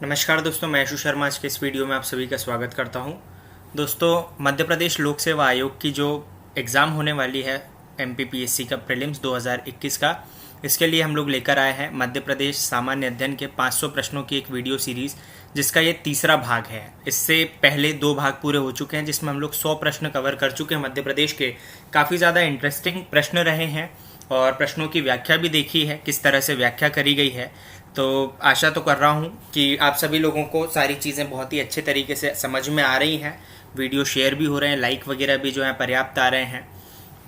नमस्कार दोस्तों, मैं यशु शर्मा आज के इस वीडियो में आप सभी का स्वागत करता हूं। दोस्तों, मध्य प्रदेश लोक सेवा आयोग की जो एग्ज़ाम होने वाली है MPPSC का प्रीलिम्स 2021 का, इसके लिए हम लोग लेकर आए हैं मध्य प्रदेश सामान्य अध्ययन के 500 प्रश्नों की एक वीडियो सीरीज़, जिसका ये तीसरा भाग है। इससे पहले 2 भाग पूरे हो चुके हैं जिसमें हम लोग 100 प्रश्न कवर कर चुके हैं मध्य प्रदेश के। काफ़ी ज़्यादा इंटरेस्टिंग प्रश्न रहे हैं और प्रश्नों की व्याख्या भी देखी है, किस तरह से व्याख्या करी गई है। तो आशा तो कर रहा हूँ कि आप सभी लोगों को सारी चीज़ें बहुत ही अच्छे तरीके से समझ में आ रही हैं। वीडियो शेयर भी हो रहे हैं, लाइक वगैरह भी जो है पर्याप्त आ रहे हैं।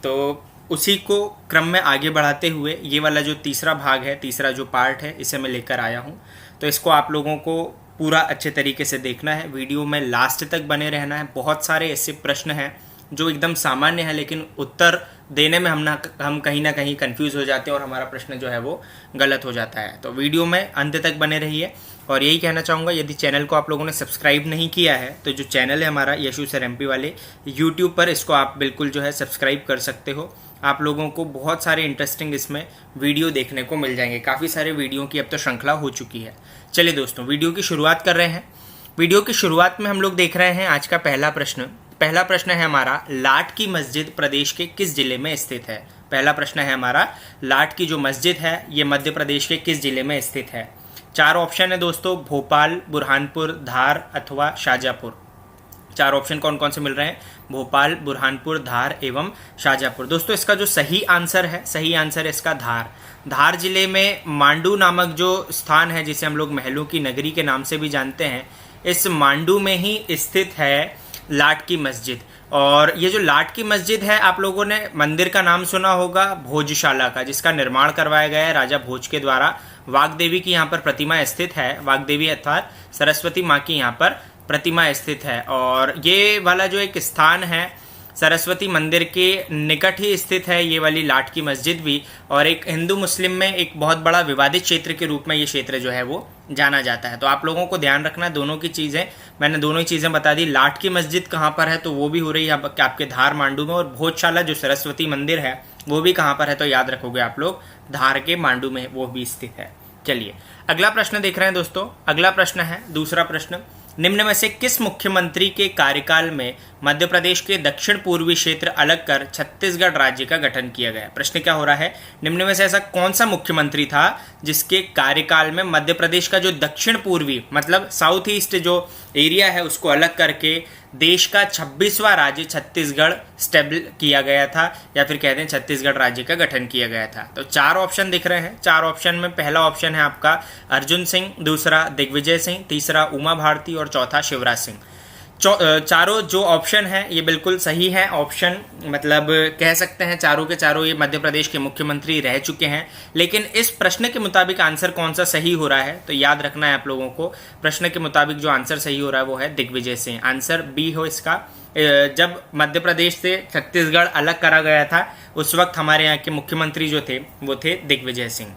तो उसी को क्रम में आगे बढ़ाते हुए ये वाला जो तीसरा भाग है, तीसरा जो पार्ट है, इसे मैं लेकर आया हूँ। तो इसको आप लोगों को पूरा अच्छे तरीके से देखना है, वीडियो में लास्ट तक बने रहना है। बहुत सारे ऐसे प्रश्न हैं जो एकदम सामान्य है, लेकिन उत्तर देने में हम कहीं ना कहीं कंफ्यूज हो जाते हैं और हमारा प्रश्न जो है वो गलत हो जाता है। तो वीडियो में अंत तक बने रहिए। और यही कहना चाहूँगा, यदि चैनल को आप लोगों ने सब्सक्राइब नहीं किया है तो जो चैनल है हमारा यशु सर MP वाले यूट्यूब पर, इसको आप बिल्कुल जो है सब्सक्राइब कर सकते हो। आप लोगों को बहुत सारे इंटरेस्टिंग इसमें वीडियो देखने को मिल जाएंगे। काफ़ी सारे वीडियो की अब तो श्रृंखला हो चुकी है। चलिए दोस्तों, वीडियो की शुरुआत कर रहे हैं। वीडियो की शुरुआत में हम लोग देख रहे हैं आज का पहला प्रश्न। पहला प्रश्न है हमारा, लाट की मस्जिद प्रदेश के किस जिले में स्थित है। पहला प्रश्न है हमारा, लाट की जो मस्जिद है ये मध्य प्रदेश के किस जिले में स्थित है। 4 ऑप्शन है दोस्तों, भोपाल, बुरहानपुर, धार अथवा शाजापुर। 4 ऑप्शन कौन कौन से मिल रहे हैं, भोपाल, बुरहानपुर, धार एवं शाजापुर। दोस्तों, इसका जो सही आंसर है इसका धार। धार जिले में मांडू नामक जो स्थान है, जिसे हम लोग महलों की नगरी के नाम से भी जानते हैं, इस मांडू में ही स्थित है लाट की मस्जिद। और ये जो लाट की मस्जिद है, आप लोगों ने मंदिर का नाम सुना होगा भोजशाला का, जिसका निर्माण करवाया गया है राजा भोज के द्वारा। वाग्देवी की यहाँ पर प्रतिमा स्थित है, वाग्देवी अर्थात सरस्वती माँ की यहाँ पर प्रतिमा स्थित है। और ये वाला जो एक स्थान है सरस्वती मंदिर के निकट ही स्थित है ये वाली लाट की मस्जिद भी। और एक हिंदू मुस्लिम में एक बहुत बड़ा विवादित क्षेत्र के रूप में ये क्षेत्र जो है वो जाना जाता है। तो आप लोगों को ध्यान रखना है दोनों की चीज़ें, मैंने दोनों ही चीज़ें बता दी। लाट की मस्जिद कहाँ पर है, तो वो भी हो रही है आपके धार मांडू में। और भोजशाला जो सरस्वती मंदिर है वो भी कहाँ पर है, तो याद रखोगे आप लोग, धार के मांडू में वो भी स्थित है। चलिए अगला प्रश्न देख रहे हैं दोस्तों। अगला प्रश्न है दूसरा प्रश्न, निम्न में से किस मुख्यमंत्री के कार्यकाल में मध्य प्रदेश के दक्षिण पूर्वी क्षेत्र अलग कर छत्तीसगढ़ राज्य का गठन किया गया। प्रश्न क्या हो रहा है, निम्न में से ऐसा कौन सा मुख्यमंत्री था जिसके कार्यकाल में मध्य प्रदेश का जो दक्षिण पूर्वी मतलब साउथ ईस्ट जो एरिया है उसको अलग करके देश का 26वां राज्य छत्तीसगढ़ स्टेबल किया गया था, या फिर कहते हैं छत्तीसगढ़ राज्य का गठन किया गया था। तो 4 ऑप्शन दिख रहे हैं। 4 ऑप्शन में पहला ऑप्शन है आपका अर्जुन सिंह, दूसरा दिग्विजय सिंह, तीसरा उमा भारती और चौथा शिवराज सिंह। चारों जो ऑप्शन है ये बिल्कुल सही है। ऑप्शन मतलब कह सकते हैं चारों के चारों ये मध्य प्रदेश के मुख्यमंत्री रह चुके हैं। लेकिन इस प्रश्न के मुताबिक आंसर कौन सा सही हो रहा है, तो याद रखना है आप लोगों को, प्रश्न के मुताबिक जो आंसर सही हो रहा है वो है दिग्विजय सिंह। आंसर बी हो इसका। जब मध्य प्रदेश से छत्तीसगढ़ अलग करा गया था उस वक्त हमारे यहाँ के मुख्यमंत्री जो थे वो थे दिग्विजय सिंह।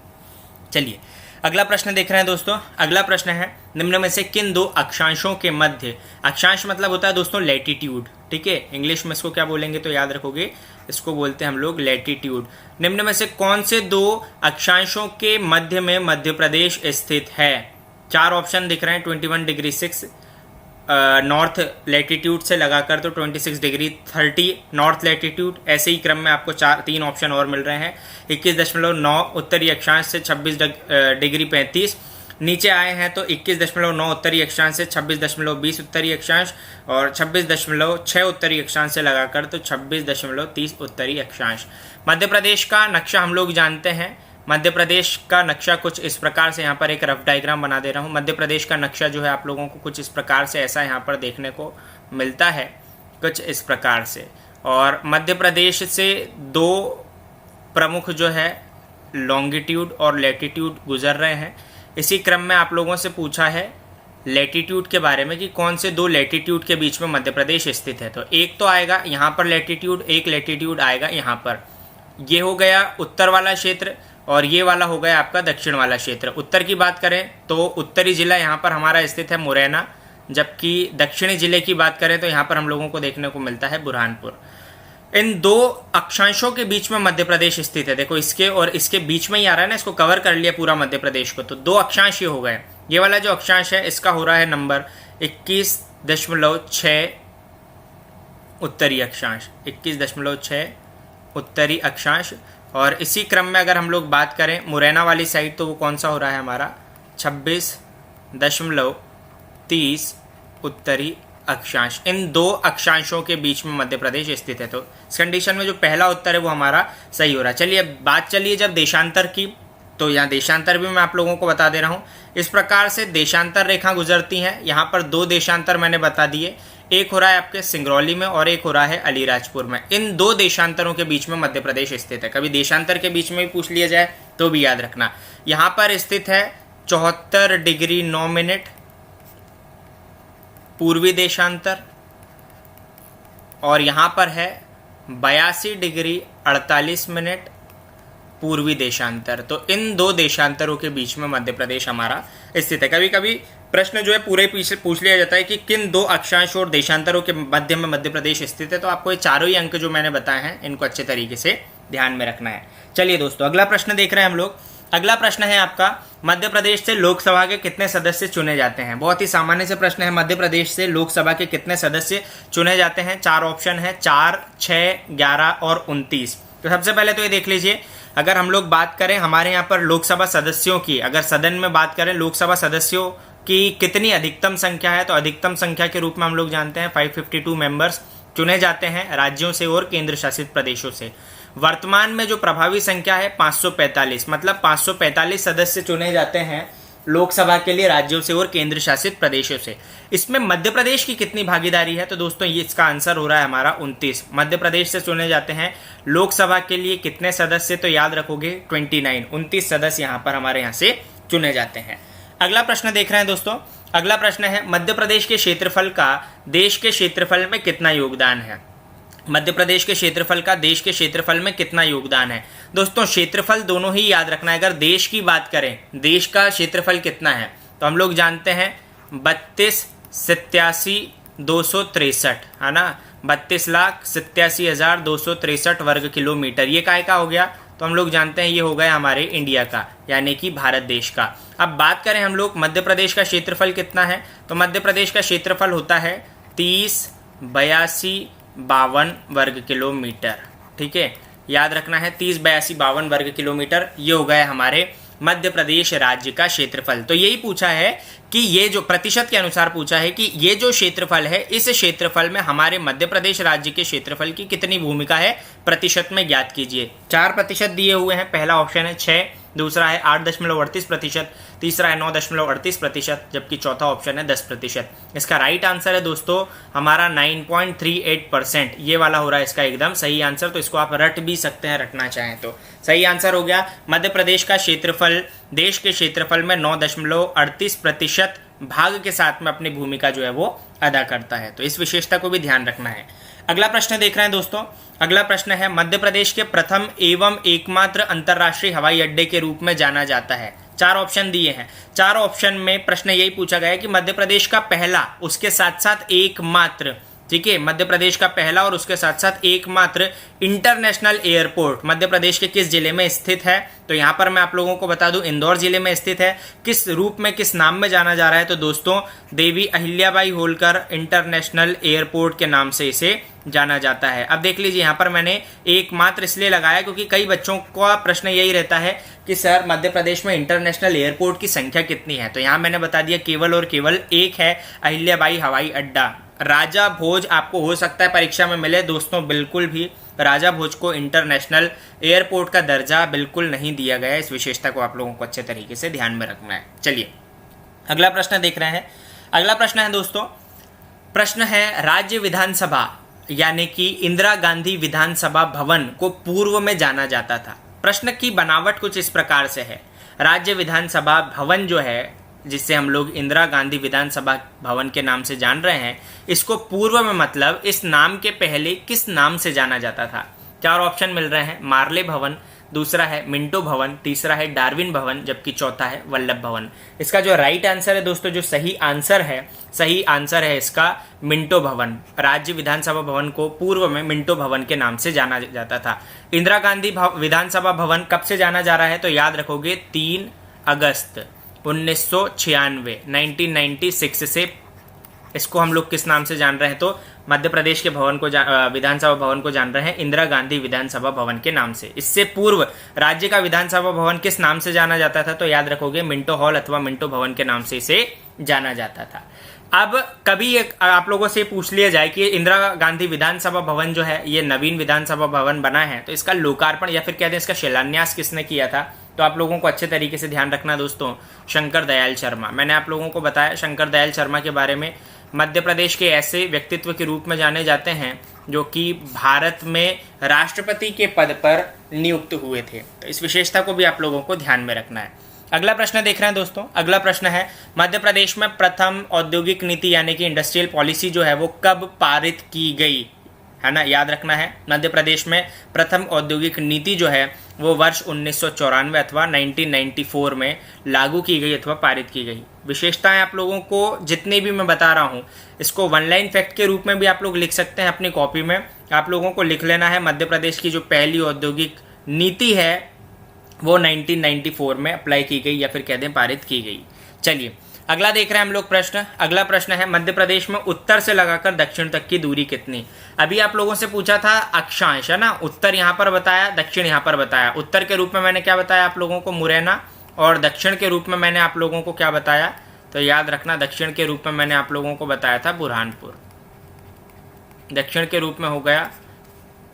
चलिए अगला प्रश्न देख रहे हैं दोस्तों। अगला प्रश्न है, निम्न में से किन 2 अक्षांशों के मध्य, अक्षांश मतलब होता है दोस्तों लैटिट्यूड, ठीक है, इंग्लिश में इसको क्या बोलेंगे तो याद रखोगे, इसको बोलते हैं हम लोग लैटिट्यूड। निम्न में से कौन से 2 अक्षांशों के मध्य में मध्य प्रदेश स्थित है। 4 ऑप्शन दिख रहे हैं, 21 डिग्री 6 नॉर्थ लैटिट्यूड से लगाकर तो 26 डिग्री 30 नॉर्थ लैटिट्यूड। ऐसे ही क्रम में आपको 3 ऑप्शन और मिल रहे हैं, 21.9 उत्तरी अक्षांश से 26 डिग्री 35 नीचे आए हैं, तो 21.9 उत्तरी अक्षांश से 26.20 उत्तरी अक्षांश, और 26.6 उत्तरी अक्षांश से लगाकर तो 26.30 उत्तरी अक्षांश। मध्य प्रदेश का नक्शा हम लोग जानते हैं। मध्य प्रदेश का नक्शा कुछ इस प्रकार से, यहाँ पर एक रफ डायग्राम बना दे रहा हूँ। मध्य प्रदेश का नक्शा जो है आप लोगों को कुछ इस प्रकार से ऐसा यहाँ पर देखने को मिलता है, कुछ इस प्रकार से। और मध्य प्रदेश से 2 प्रमुख जो है लॉन्गिट्यूड और लैटिट्यूड गुजर रहे हैं। इसी क्रम में आप लोगों से पूछा है लैटिट्यूड के बारे में कि कौन से 2 लैटिट्यूड के बीच में मध्य प्रदेश स्थित है। तो एक तो आएगा यहाँ पर लैटिट्यूड, एक लैटिट्यूड आएगा यहाँ पर। ये हो गया उत्तर वाला क्षेत्र और ये वाला हो गया आपका दक्षिण वाला क्षेत्र। उत्तर की बात करें तो उत्तरी जिला यहाँ पर हमारा स्थित है मुरैना, जबकि दक्षिणी जिले की बात करें तो यहाँ पर हम लोगों को देखने को मिलता है बुरहानपुर। इन 2 अक्षांशों के बीच में मध्य प्रदेश स्थित है। देखो इसके और इसके बीच में ही आ रहा है ना, इसको कवर कर लिया पूरा मध्य प्रदेश को, तो 2 अक्षांश ये हो गए। ये वाला जो अक्षांश है इसका हो रहा है नंबर 21.6 उत्तरी अक्षांश, 21.6 उत्तरी अक्षांश। और इसी क्रम में अगर हम लोग बात करें मुरैना वाली साइड, तो वो कौन सा हो रहा है हमारा 26.30 उत्तरी अक्षांश। इन दो अक्षांशों के बीच में मध्य प्रदेश स्थित है। तो इस कंडीशन में जो पहला उत्तर है वो हमारा सही हो रहा है। चलिए अब बात चलिए जब देशांतर की, तो यहाँ देशांतर भी मैं आप लोगों को बता दे रहा हूँ। इस प्रकार से देशांतर रेखा गुजरती हैं। यहाँ पर दो देशांतर मैंने बता दिए, एक हो रहा है आपके सिंगरौली में और एक हो रहा है अलीराजपुर में। इन दो देशांतरों के बीच में मध्य प्रदेश स्थित है। कभी देशांतर के बीच में भी पूछ लिया जाए तो भी याद रखना। यहाँ पर स्थित है 74 डिग्री 9 मिनट पूर्वी देशांतर, और यहाँ पर है 82 डिग्री 48 मिनट पूर्वी देशांतर। तो इन दो देशांतरों के बीच में मध्य प्रदेश हमारा स्थित है। कभी कभी प्रश्न जो है पूरे पीछे पूछ लिया जाता है कि किन दो अक्षांश और देशांतरों के मध्य में मध्य प्रदेश स्थित है। तो आपको ये चारों ही अंक जो मैंने बताए हैं इनको अच्छे तरीके से ध्यान में रखना है। चलिए दोस्तों अगला प्रश्न देख रहे हैं हम लोग। अगला प्रश्न है आपका, मध्य प्रदेश से लोकसभा के कितने सदस्य चुने जाते हैं। बहुत ही सामान्य से प्रश्न है, मध्य प्रदेश से लोकसभा के कितने सदस्य चुने जाते हैं। चार ऑप्शन है, 4, 6, 11 और 29। तो सबसे पहले तो ये देख लीजिए, अगर हम लोग बात करें हमारे यहाँ पर लोकसभा सदस्यों की, अगर सदन में बात करें लोकसभा सदस्यों की कितनी अधिकतम संख्या है, तो अधिकतम संख्या के रूप में हम लोग जानते हैं 552 मेंबर्स चुने जाते हैं राज्यों से और केंद्र शासित प्रदेशों से। वर्तमान में जो प्रभावी संख्या है 545, मतलब 545 सदस्य चुने जाते हैं लोकसभा के लिए राज्यों से और केंद्र शासित प्रदेशों से। इसमें मध्य प्रदेश की कितनी भागीदारी है, तो दोस्तों ये इसका आंसर हो रहा है हमारा 29। मध्य प्रदेश से चुने जाते हैं लोकसभा के लिए कितने सदस्य, तो याद रखोगे 29 सदस्य यहाँ पर हमारे यहाँ से चुने जाते हैं। अगला प्रश्न देख रहे हैं दोस्तों। अगला प्रश्न है, मध्य प्रदेश के क्षेत्रफल का देश के क्षेत्रफल में कितना योगदान है। मध्य प्रदेश के क्षेत्रफल का देश के क्षेत्रफल में कितना योगदान है। दोस्तों क्षेत्रफल दोनों ही याद रखना है। अगर देश की बात करें, देश का क्षेत्रफल कितना है, तो हम लोग जानते हैं 32,87,263 है ना, 32,87,263 वर्ग किलोमीटर। ये काय का हो गया, तो हम लोग जानते हैं ये हो गया हमारे इंडिया का, यानी कि भारत देश का। अब बात करें हम लोग मध्य प्रदेश का क्षेत्रफल कितना है, तो मध्य प्रदेश का क्षेत्रफल होता है 30,82,52 वर्ग किलोमीटर। ठीक है, याद रखना है 30,82,52 वर्ग किलोमीटर। ये हो गया हमारे मध्य प्रदेश राज्य का क्षेत्रफल। तो यही पूछा है कि ये जो प्रतिशत के अनुसार पूछा है कि ये जो क्षेत्रफल है, इस क्षेत्रफल में हमारे मध्य प्रदेश राज्य के क्षेत्रफल की कितनी भूमिका है, प्रतिशत में ज्ञात कीजिए। 4% दिए हुए हैं। पहला ऑप्शन है 6, दूसरा है 8.38%, तीसरा है 9.38%, जबकि चौथा ऑप्शन है 10%। इसका राइट आंसर है दोस्तों हमारा 9.38%। ये वाला हो रहा है इसका एकदम सही आंसर। तो इसको आप रट भी सकते हैं, रटना चाहें तो। सही आंसर हो गया, मध्य प्रदेश का क्षेत्रफल देश के क्षेत्रफल में 9.38% भाग के साथ में अपनी भूमिका जो है वो अदा करता है। तो इस विशेषता को भी ध्यान रखना है। अगला प्रश्न देख रहे हैं दोस्तों। अगला प्रश्न है, मध्य प्रदेश के प्रथम एवं एकमात्र अंतर्राष्ट्रीय हवाई अड्डे के रूप में जाना जाता है। 4 ऑप्शन दिए हैं। 4 ऑप्शन में प्रश्न यही पूछा गया है कि मध्य प्रदेश का पहला, उसके साथ साथ एकमात्र, ठीक है, मध्य प्रदेश का पहला और उसके साथ साथ एकमात्र इंटरनेशनल एयरपोर्ट मध्य प्रदेश के किस जिले में स्थित है। तो यहाँ पर मैं आप लोगों को बता दूं इंदौर जिले में स्थित है। किस रूप में, किस नाम में जाना जा रहा है, तो दोस्तों देवी अहिल्याबाई होलकर इंटरनेशनल एयरपोर्ट के नाम से इसे जाना जाता है। अब देख लीजिए, यहाँ पर मैंने एकमात्र इसलिए लगाया क्योंकि कई बच्चों का प्रश्न यही रहता है कि सर मध्य प्रदेश में इंटरनेशनल एयरपोर्ट की संख्या कितनी है। तो यहाँ मैंने बता दिया केवल और केवल एक है, अहिल्याबाई हवाई अड्डा। राजा भोज आपको हो सकता है परीक्षा में मिले दोस्तों, बिल्कुल भी राजा भोज को इंटरनेशनल एयरपोर्ट का दर्जा बिल्कुल नहीं दिया गया है। इस विशेषता को आप लोगों को अच्छे तरीके से ध्यान में रखना है। चलिए अगला प्रश्न देख रहे हैं। अगला प्रश्न है दोस्तों, प्रश्न है राज्य विधानसभा यानी कि इंदिरा गांधी विधानसभा भवन को पूर्व में जाना जाता था। प्रश्न की बनावट कुछ इस प्रकार से है, राज्य विधानसभा भवन जो है जिससे हम लोग इंदिरा गांधी विधानसभा भवन के नाम से जान रहे हैं, इसको पूर्व में मतलब इस नाम के पहले किस नाम से जाना जाता था। 4 ऑप्शन मिल रहे हैं, मार्ले भवन, दूसरा है मिंटो भवन, तीसरा है डार्विन भवन, जबकि चौथा है वल्लभ भवन। इसका जो राइट आंसर है दोस्तों, जो सही आंसर है इसका मिंटो भवन। राज्य विधानसभा भवन को पूर्व में मिंटो भवन के नाम से जाना जाता था। इंदिरा गांधी विधानसभा भवन कब से जाना जा रहा है, तो याद रखोगे 3 अगस्त 1996 1996 से इसको हम लोग किस नाम से जान रहे हैं, तो मध्य प्रदेश के भवन को विधानसभा भवन को जान रहे हैं इंदिरा गांधी विधानसभा भवन के नाम से। इससे पूर्व राज्य का विधानसभा भवन किस नाम से जाना जाता था, तो याद रखोगे मिंटो हॉल अथवा मिंटो भवन के नाम से इसे जाना जाता था। अब कभी आप लोगों से पूछ लिया जाए कि इंदिरा गांधी विधानसभा भवन जो है ये नवीन विधानसभा भवन बना है, तो इसका लोकार्पण या फिर कहते हैं इसका शिलान्यास किसने किया था, तो आप लोगों को अच्छे तरीके से ध्यान रखना दोस्तों, शंकर दयाल शर्मा। मैंने आप लोगों को बताया शंकर दयाल शर्मा के बारे में, मध्य प्रदेश के ऐसे व्यक्तित्व के रूप में जाने जाते हैं जो कि भारत में राष्ट्रपति के पद पर नियुक्त हुए थे। तो इस विशेषता को भी आप लोगों को ध्यान में रखना है। अगला प्रश्न देख रहे हैं दोस्तों, अगला प्रश्न है मध्य प्रदेश में प्रथम औद्योगिक नीति यानी कि इंडस्ट्रियल पॉलिसी जो है वो कब पारित की गई, है ना, याद रखना है। मध्य प्रदेश में प्रथम औद्योगिक नीति जो है वो वर्ष 1994 अथवा 1994 में लागू की गई अथवा पारित की गई। विशेषताएं आप लोगों को जितनी भी मैं बता रहा हूं इसको वन लाइन फैक्ट के रूप में भी आप लोग लिख सकते हैं अपनी कॉपी में। आप लोगों को लिख लेना है मध्य प्रदेश की जो पहली औद्योगिक नीति है वो 1994 में अप्लाई की गई या फिर कह दें पारित की गई। चलिए अगला देख रहे हैं हम लोग प्रश्न। अगला प्रश्न है मध्य प्रदेश में उत्तर से लगाकर दक्षिण तक की दूरी कितनी। अभी आप लोगों से पूछा था अक्षांश, है ना, उत्तर यहाँ पर बताया, दक्षिण यहाँ पर बताया। उत्तर के रूप में मैंने क्या बताया आप लोगों को, मुरैना, और दक्षिण के रूप में मैंने आप लोगों को क्या बताया, तो याद रखना दक्षिण के रूप में मैंने आप लोगों को बताया था बुरहानपुर। दक्षिण के रूप में हो गया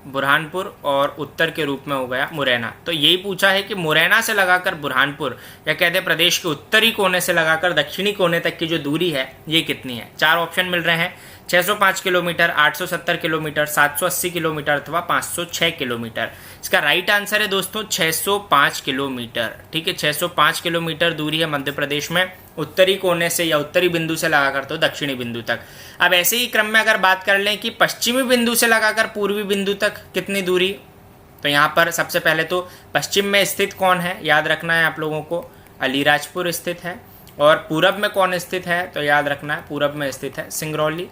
बुरहानपुर और उत्तर के रूप में हो गया मुरैना। तो यही पूछा है कि मुरैना से लगाकर बुरहानपुर या कहते हैं प्रदेश के उत्तरी कोने से लगाकर दक्षिणी कोने तक की जो दूरी है ये कितनी है। चार ऑप्शन मिल रहे हैं, 605 किलोमीटर, 870 किलोमीटर, 780 किलोमीटर अथवा 506 किलोमीटर। इसका राइट आंसर है दोस्तों 605 किलोमीटर। ठीक है, 605 किलोमीटर दूरी है मध्य प्रदेश में उत्तरी कोने से या उत्तरी बिंदु से लगाकर तो दक्षिणी बिंदु तक। अब ऐसे ही क्रम में अगर बात कर लें कि पश्चिमी बिंदु से लगाकर पूर्वी बिंदु तक कितनी दूरी, तो यहाँ पर सबसे पहले तो पश्चिम में स्थित कौन है, याद रखना है आप लोगों को, अलीराजपुर स्थित है। और पूरब में कौन स्थित है, तो याद रखना है पूरब में स्थित है सिंगरौली।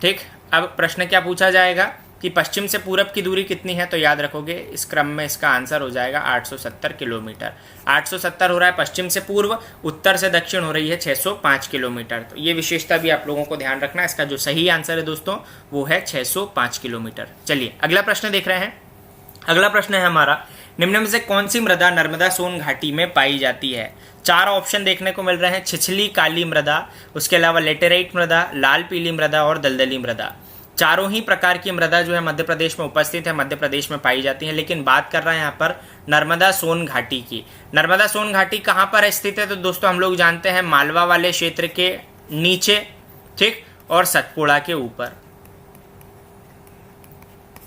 ठीक, अब प्रश्न क्या पूछा जाएगा कि पश्चिम से पूरब की दूरी कितनी है, तो याद रखोगे इस क्रम में इसका आंसर हो जाएगा 870 किलोमीटर। 870 हो रहा है पश्चिम से पूर्व, उत्तर से दक्षिण हो रही है 605 किलोमीटर। तो ये विशेषता भी आप लोगों को ध्यान रखना है। इसका जो सही आंसर है दोस्तों वो है 605 किलोमीटर। चलिए अगला प्रश्न देख रहे हैं। अगला प्रश्न है हमारा, निम्न में से कौन सी मृदा नर्मदा सोन घाटी में पाई जाती है। चार ऑप्शन देखने को मिल रहे हैं, छिछली काली मृदा, उसके अलावा लेटेराइट मृदा, लाल पीली मृदा और दलदली मृदा। चारों ही प्रकार की मृदा जो है मध्य प्रदेश में उपस्थित है, मध्य प्रदेश में पाई जाती है। लेकिन बात कर रहे हैं यहाँ पर नर्मदा सोन घाटी की। नर्मदा सोन घाटी कहाँ पर स्थित है, तो दोस्तों हम लोग जानते हैं मालवा वाले क्षेत्र के नीचे, ठीक, और सतपुड़ा के ऊपर।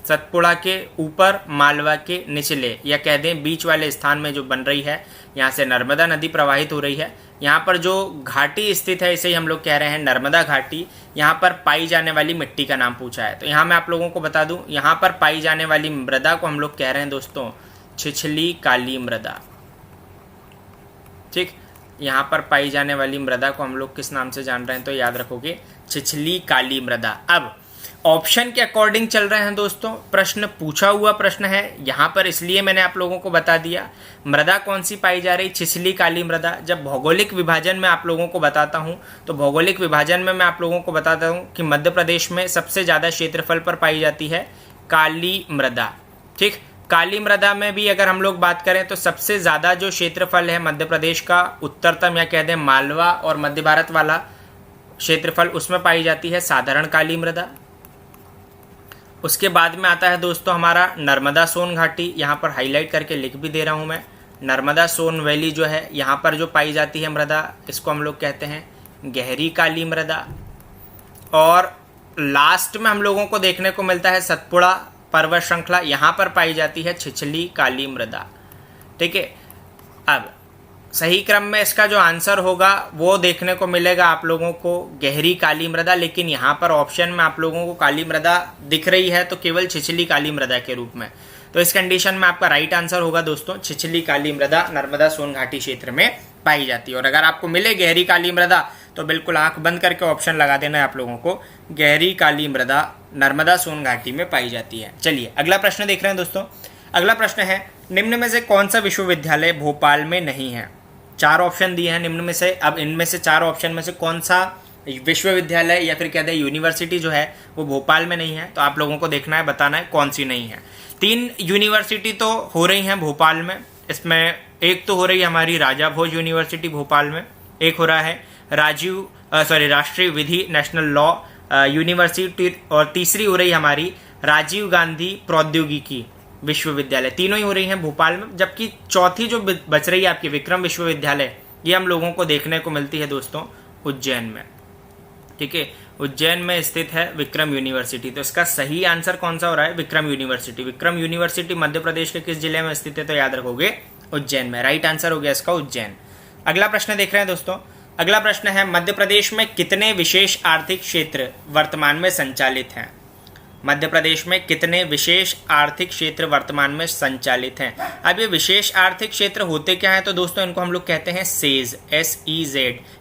सतपुड़ा के ऊपर, मालवा के निचले या कह दें बीच वाले स्थान में जो बन रही है, यहाँ से नर्मदा नदी प्रवाहित हो रही है। यहाँ पर जो घाटी स्थित है इसे ही हम लोग कह रहे हैं नर्मदा घाटी। यहाँ पर पाई जाने वाली मिट्टी का नाम पूछा है, तो यहाँ मैं आप लोगों को बता दूं, यहाँ पर पाई जाने वाली मृदा को हम लोग कह रहे हैं दोस्तों छिछली काली मृदा। ठीक, यहाँ पर पाई जाने वाली मृदा को हम लोग किस नाम से जान रहे हैं, तो याद रखोगे छिछली काली मृदा। अब ऑप्शन के अकॉर्डिंग चल रहे हैं दोस्तों, प्रश्न पूछा हुआ प्रश्न है यहाँ पर, इसलिए मैंने आप लोगों को बता दिया मृदा कौन सी पाई जा रही, छिछली काली मृदा। जब भौगोलिक विभाजन में आप लोगों को बताता हूँ तो भौगोलिक विभाजन में मैं आप लोगों को बताता हूँ कि मध्य प्रदेश में सबसे ज़्यादा क्षेत्रफल पर पाई जाती है काली मृदा। ठीक, काली मृदा में भी अगर हम लोग बात करें तो सबसे ज़्यादा जो क्षेत्रफल है मध्य प्रदेश का उत्तरतम या कह दें मालवा और मध्य भारत वाला क्षेत्रफल, उसमें पाई जाती है साधारण काली मृदा। उसके बाद में आता है दोस्तों हमारा नर्मदा सोन घाटी, यहाँ पर हाईलाइट करके लिख भी दे रहा हूँ मैं। नर्मदा सोन वैली जो है यहाँ पर जो पाई जाती है मृदा, इसको हम लोग कहते हैं गहरी काली मृदा। और लास्ट में हम लोगों को देखने को मिलता है सतपुड़ा पर्वत श्रृंखला, यहाँ पर पाई जाती है छिछली काली मृदा। ठीक है, अब सही क्रम में इसका जो आंसर होगा वो देखने को मिलेगा आप लोगों को गहरी काली मृदा। लेकिन यहाँ पर ऑप्शन में आप लोगों को काली मृदा दिख रही है तो केवल छिछली काली मृदा के रूप में, तो इस कंडीशन में आपका राइट आंसर होगा दोस्तों छिछली काली मृदा नर्मदा सोन घाटी क्षेत्र में पाई जाती है। और अगर आपको मिले गहरी काली मृदा तो बिल्कुल आंख बंद करके ऑप्शन लगा देना है आप लोगों को, गहरी काली मृदा नर्मदा सोन घाटी में पाई जाती है। चलिए अगला प्रश्न देख रहे हैं दोस्तों। अगला प्रश्न है, निम्न में से कौन सा विश्वविद्यालय भोपाल में नहीं है। 4 ऑप्शन दिए हैं निम्न में से। अब इनमें से 4 ऑप्शन में से कौन सा विश्वविद्यालय या फिर कहते हैं यूनिवर्सिटी जो है वो भोपाल में नहीं है, तो आप लोगों को देखना है, बताना है कौन सी नहीं है। 3 यूनिवर्सिटी तो हो रही हैं भोपाल में, इसमें एक तो हो रही है हमारी राजा भोज यूनिवर्सिटी भोपाल में, एक हो रहा है राष्ट्रीय विधि नेशनल लॉ यूनिवर्सिटी, और तीसरी हो रही है हमारी राजीव गांधी प्रौद्योगिकी विश्वविद्यालय। तीनों ही हो रही हैं भोपाल में, जबकि चौथी जो बच रही है आपकी विक्रम विश्वविद्यालय, ये हम लोगों को देखने को मिलती है दोस्तों उज्जैन में। ठीक है, उज्जैन में स्थित है विक्रम यूनिवर्सिटी। तो इसका सही आंसर कौन सा हो रहा है? विक्रम यूनिवर्सिटी। विक्रम यूनिवर्सिटी मध्य प्रदेश के किस जिले में स्थित है? तो याद रखोगे उज्जैन में। राइट आंसर हो गया इसका उज्जैन। अगला प्रश्न देख रहे हैं दोस्तों। अगला प्रश्न है मध्य प्रदेश में कितने विशेष आर्थिक क्षेत्र वर्तमान में संचालित हैं? मध्य प्रदेश में कितने विशेष आर्थिक क्षेत्र वर्तमान में संचालित हैं? अब ये विशेष आर्थिक क्षेत्र होते क्या हैं? तो दोस्तों इनको हम लोग कहते हैं सेज, SEZ,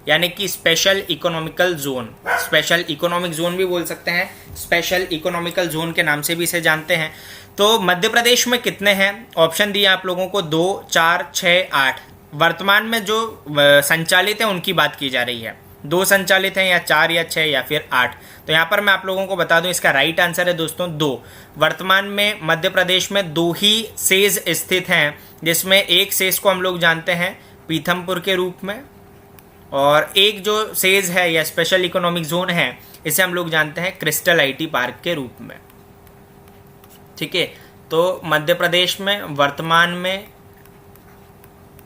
यानी कि special economical zone. Special economic zone भी बोल सकते हैं, स्पेशल इकोनॉमिकल जोन के नाम से भी इसे जानते हैं। तो मध्य प्रदेश में कितने हैं? ऑप्शन दिए आप लोगों को 2, 4, 6, 8। वर्तमान में जो संचालित है उनकी बात की जा रही है। 2 संचालित हैं या 4 या 6 या फिर 8। तो यहाँ पर मैं आप लोगों को बता दूं इसका राइट आंसर है दोस्तों 2। वर्तमान में मध्य प्रदेश में 2 ही सेज स्थित हैं, जिसमें एक सेज को हम लोग जानते हैं पीथमपुर के रूप में, और एक जो सेज है या स्पेशल इकोनॉमिक जोन है इसे हम लोग जानते हैं क्रिस्टल IT पार्क के रूप में। ठीक है, तो मध्य प्रदेश में वर्तमान में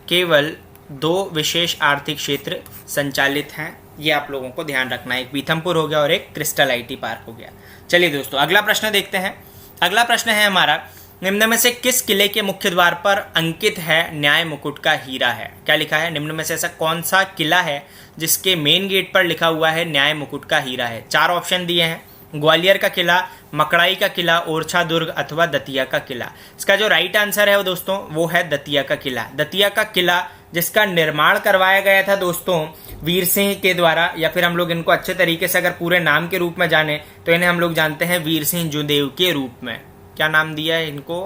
केवल 2 विशेष आर्थिक क्षेत्र संचालित हैं, ये आप लोगों को ध्यान रखना है। एक पीथमपुर हो गया और एक क्रिस्टल IT पार्क हो गया। चलिए दोस्तों अगला प्रश्न देखते हैं। अगला प्रश्न है हमारा, निम्न में से किस किले के मुख्य द्वार पर अंकित है न्याय मुकुट का हीरा है? क्या लिखा है? निम्न में से ऐसा कौन सा किला है जिसके मेन गेट पर लिखा हुआ है न्याय मुकुट का हीरा है? 4 ऑप्शन दिए हैं, ग्वालियर का किला, मकड़ाई का किला, ओरछा दुर्ग अथवा दतिया का किला। इसका जो राइट आंसर है वो दोस्तों वो है दतिया का किला। दतिया का किला जिसका निर्माण करवाया गया था दोस्तों वीर सिंह के द्वारा, या फिर हम लोग इनको अच्छे तरीके से अगर पूरे नाम के रूप में जाने तो इन्हें हम लोग जानते हैं वीर सिंह जुदेव के रूप में। क्या नाम दिया है इनको?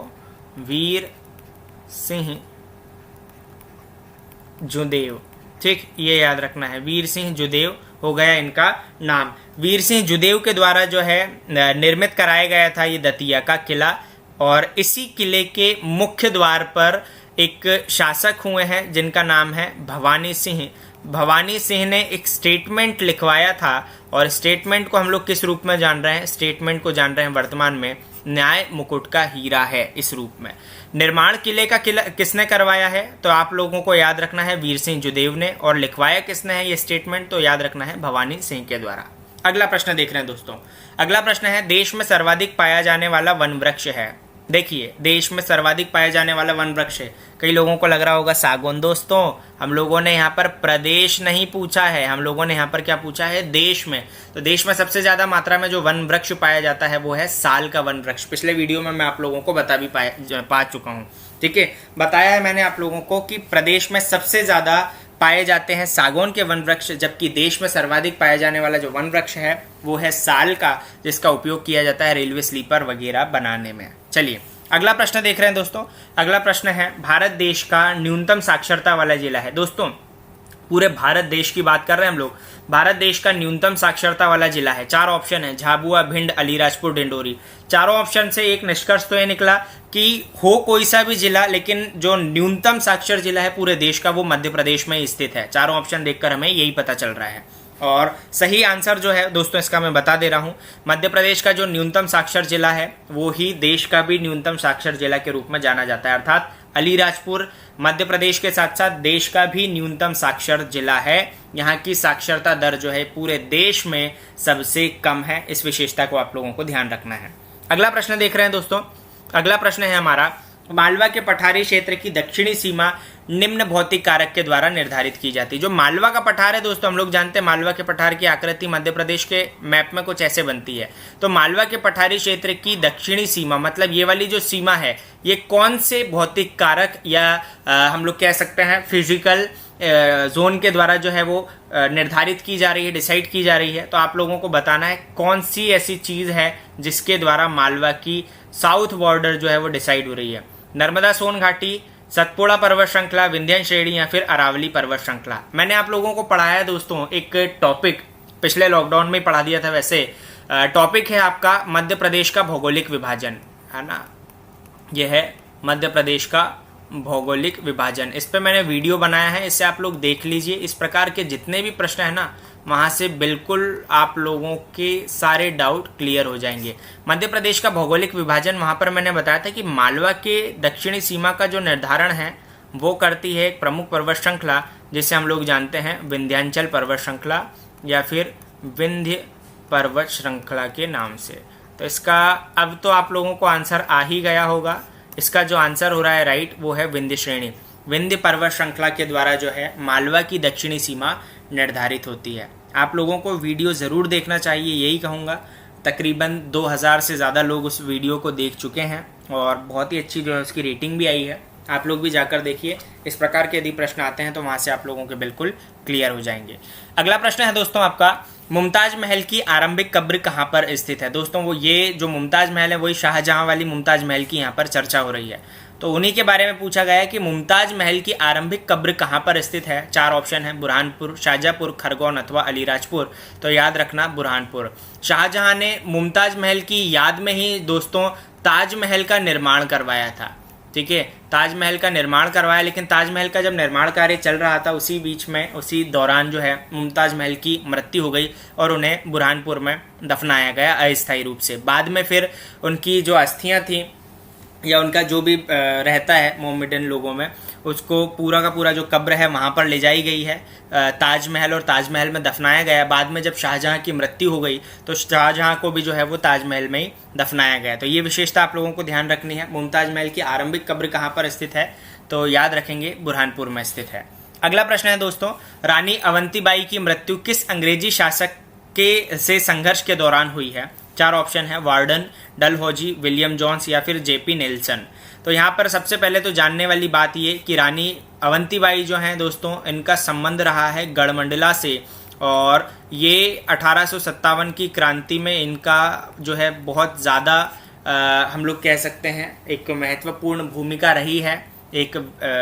वीर सिंह जुदेव। ठीक, ये याद रखना है, वीर सिंह जुदेव हो गया इनका नाम। वीर सिंह जुदेव के द्वारा जो है निर्मित कराया गया था ये दतिया का किला, और इसी किले के मुख्य द्वार पर एक शासक हुए हैं जिनका नाम है भवानी सिंह। भवानी सिंह ने एक स्टेटमेंट लिखवाया था, और स्टेटमेंट को हम लोग किस रूप में जान रहे हैं? स्टेटमेंट को जान रहे हैं वर्तमान में न्याय मुकुट का हीरा है इस रूप में। निर्माण किले का किसने करवाया है? तो आप लोगों को याद रखना है वीर सिंह जुदेव ने, और लिखवाया किसने है ये स्टेटमेंट? तो याद रखना है भवानी सिंह के द्वारा। अगला प्रश्न देख रहे हैं दोस्तों। अगला प्रश्न है, देश में सर्वाधिक पाया जाने वाला वन वृक्ष है। देखिए, देश में सर्वाधिक पाया जाने वाला वन वृक्ष है, कई लोगों को लग रहा होगा सागौन। दोस्तों हम लोगों ने यहाँ पर प्रदेश नहीं पूछा है, हम लोगों ने यहाँ पर क्या पूछा है? देश में। तो देश में सबसे ज्यादा मात्रा में जो वन वृक्ष पाया जाता है वो है साल का वन वृक्ष। पिछले वीडियो में मैं आप लोगों को बता भी पा चुका हूँ। ठीक है, बताया है मैंने आप लोगों को कि प्रदेश में सबसे ज्यादा पाए जाते हैं सागौन के वन वृक्ष, जबकि देश में सर्वाधिक पाया जाने वाला जो वन वृक्ष है वो है साल का, जिसका उपयोग किया जाता है रेलवे स्लीपर वगैरह बनाने में। चलिए अगला प्रश्न देख रहे हैं दोस्तों। अगला प्रश्न है, भारत देश का न्यूनतम साक्षरता वाला जिला है। दोस्तों पूरे भारत देश की बात कर रहे हैं हम लोग। भारत देश का न्यूनतम साक्षरता वाला जिला है। 4 ऑप्शन है, झाबुआ, भिंड, अलीराजपुर, डिंडोरी। चारों ऑप्शन से एक निष्कर्ष तो ये निकला कि हो कोई सा भी जिला, लेकिन जो न्यूनतम साक्षर जिला है पूरे देश का वो मध्य प्रदेश में स्थित है। चारों ऑप्शन देखकर हमें यही पता चल रहा है। और सही आंसर जो है दोस्तों इसका मैं बता दे रहा हूं, मध्य प्रदेश का जो न्यूनतम साक्षर जिला है वो ही देश का भी न्यूनतम साक्षर जिला के रूप में जाना जाता है। अर्थात अलीराजपुर मध्य प्रदेश के साथ साथ देश का भी न्यूनतम साक्षर जिला है। यहाँ की साक्षरता दर जो है पूरे देश में सबसे कम है। इस विशेषता को आप लोगों को ध्यान रखना है। अगला प्रश्न देख रहे हैं दोस्तों। अगला प्रश्न है हमारा, मालवा के पठारी क्षेत्र की दक्षिणी सीमा निम्न भौतिक कारक के द्वारा निर्धारित की जाती है। जो मालवा का पठार है दोस्तों, हम लोग जानते हैं मालवा के पठार की आकृति मध्य प्रदेश के मैप में कुछ ऐसे बनती है। तो मालवा के पठारी क्षेत्र की दक्षिणी सीमा, मतलब ये वाली जो सीमा है, ये कौन से भौतिक कारक या हम लोग कह सकते हैं फिजिकल जोन के द्वारा जो है वो निर्धारित की जा रही है, डिसाइड की जा रही है। तो आप लोगों को बताना है कौन सी ऐसी चीज है जिसके द्वारा मालवा की साउथ बॉर्डर जो है वो डिसाइड हो रही है। नर्मदा सोन घाटी, सतपुड़ा पर्वत श्रृंखला, विंध्य श्रेणी या फिर अरावली पर्वत श्रृंखला। मैंने आप लोगों को पढ़ाया है दोस्तों एक टॉपिक, पिछले लॉकडाउन में पढ़ा दिया था। वैसे टॉपिक है आपका मध्य प्रदेश का भौगोलिक विभाजन, है ना। यह है मध्य प्रदेश का भौगोलिक विभाजन। इस पे मैंने वीडियो बनाया है, इससे आप लोग देख लीजिए। इस प्रकार के जितने भी प्रश्न है ना, वहाँ से बिल्कुल आप लोगों के सारे डाउट क्लियर हो जाएंगे। मध्य प्रदेश का भौगोलिक विभाजन, वहाँ पर मैंने बताया था कि मालवा के दक्षिणी सीमा का जो निर्धारण है वो करती है एक प्रमुख पर्वत श्रृंखला, जिसे हम लोग जानते हैं विंध्याचल पर्वत श्रृंखला या फिर विंध्य पर्वत श्रृंखला के नाम से। तो इसका अब तो आप लोगों को आंसर आ ही गया होगा। इसका जो आंसर हो रहा है राइट, वो है विंध्य श्रेणी। विंध्य पर्वत श्रृंखला के द्वारा जो है मालवा की दक्षिणी सीमा निर्धारित होती है। आप लोगों को वीडियो ज़रूर देखना चाहिए, यही कहूँगा। तकरीबन 2000 से ज़्यादा लोग उस वीडियो को देख चुके हैं और बहुत ही अच्छी जो है उसकी रेटिंग भी आई है। आप लोग भी जाकर देखिए। इस प्रकार के यदि प्रश्न आते हैं तो वहाँ से आप लोगों के बिल्कुल क्लियर हो जाएंगे। अगला प्रश्न है दोस्तों आपका, मुमताज महल की आरंभिक कब्र कहाँ पर स्थित है। दोस्तों वो ये जो मुमताज महल है वही शाहजहां वाली मुमताज महल की यहाँ पर चर्चा हो रही है। तो उन्हीं के बारे में पूछा गया है कि मुमताज महल की आरंभिक कब्र कहाँ पर स्थित है। 4 ऑप्शन है, बुरहानपुर, शाहजहाँपुर, खरगोन अथवा अलीराजपुर। तो याद रखना बुरहानपुर। शाहजहां ने मुमताज महल की याद में ही दोस्तों ताजमहल का निर्माण करवाया था। ठीक है, ताजमहल का निर्माण करवाया, लेकिन ताजमहल का जब निर्माण कार्य चल रहा था उसी बीच में, उसी दौरान जो है मुमताज महल की मृत्यु हो गई और उन्हें बुरहानपुर में दफनाया गया अस्थायी रूप से। बाद में फिर उनकी जो अस्थियां थी या उनका जो भी रहता है मोहम्मदन लोगों में, उसको पूरा का पूरा जो कब्र है वहाँ पर ले जाई गई है ताजमहल, और ताजमहल में दफनाया गया। बाद में जब शाहजहां की मृत्यु हो गई तो शाहजहां को भी जो है वो ताजमहल में ही दफनाया गया। तो ये विशेषता आप लोगों को ध्यान रखनी है। मुमताज महल की आरंभिक कब्र कहाँ पर स्थित है, तो याद रखेंगे बुरहानपुर में स्थित है। अगला प्रश्न है दोस्तों, रानी अवंतीबाई की मृत्यु किस अंग्रेजी शासक के से संघर्ष के दौरान हुई है। 4 ऑप्शन है, वार्डन, डलहौजी, विलियम जॉन्स या फिर जेपी नेल्सन। तो यहाँ पर सबसे पहले तो जानने वाली बात ये कि रानी अवंतीबाई जो हैं दोस्तों, इनका संबंध रहा है गढ़मंडला से, और ये 1857 की क्रांति में इनका जो है बहुत ज़्यादा हम लोग कह सकते हैं एक महत्वपूर्ण भूमिका रही है। एक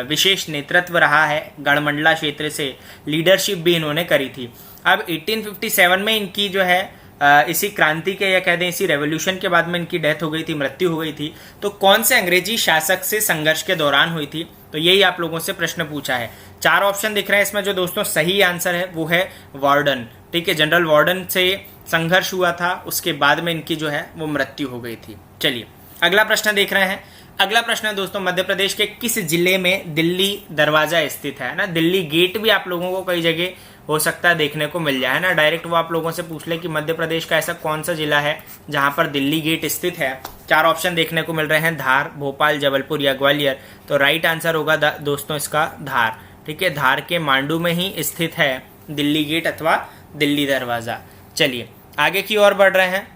विशेष नेतृत्व रहा है गढ़मंडला क्षेत्र से, लीडरशिप भी इन्होंने करी थी। अब 1857 में इनकी जो है इसी क्रांति के या कह दें इसी रेवोल्यूशन के बाद में इनकी डेथ हो गई थी, मृत्यु हो गई थी। तो कौन से अंग्रेजी शासक से संघर्ष के दौरान हुई थी, तो यही आप लोगों से प्रश्न पूछा है। 4 ऑप्शन दिख रहे हैं इसमें, जो दोस्तों सही आंसर है वो है वार्डन। ठीक है, जनरल वार्डन से संघर्ष हुआ था, उसके बाद में इनकी जो है वो मृत्यु हो गई थी। चलिए अगला प्रश्न देख रहे हैं। अगला प्रश्न है दोस्तों, मध्य प्रदेश के किस जिले में दिल्ली दरवाजा स्थित है ना। दिल्ली गेट भी आप लोगों को कई जगह हो सकता है देखने को मिल जाए ना। डायरेक्ट वो आप लोगों से पूछ ले कि मध्य प्रदेश का ऐसा कौन सा जिला है जहां पर दिल्ली गेट स्थित है। 4 ऑप्शन देखने को मिल रहे हैं, धार, भोपाल, जबलपुर या ग्वालियर। तो राइट आंसर होगा दोस्तों इसका धार। ठीक है, धार के मांडू में ही स्थित है दिल्ली गेट अथवा दिल्ली दरवाजा। चलिए आगे की ओर बढ़ रहे हैं।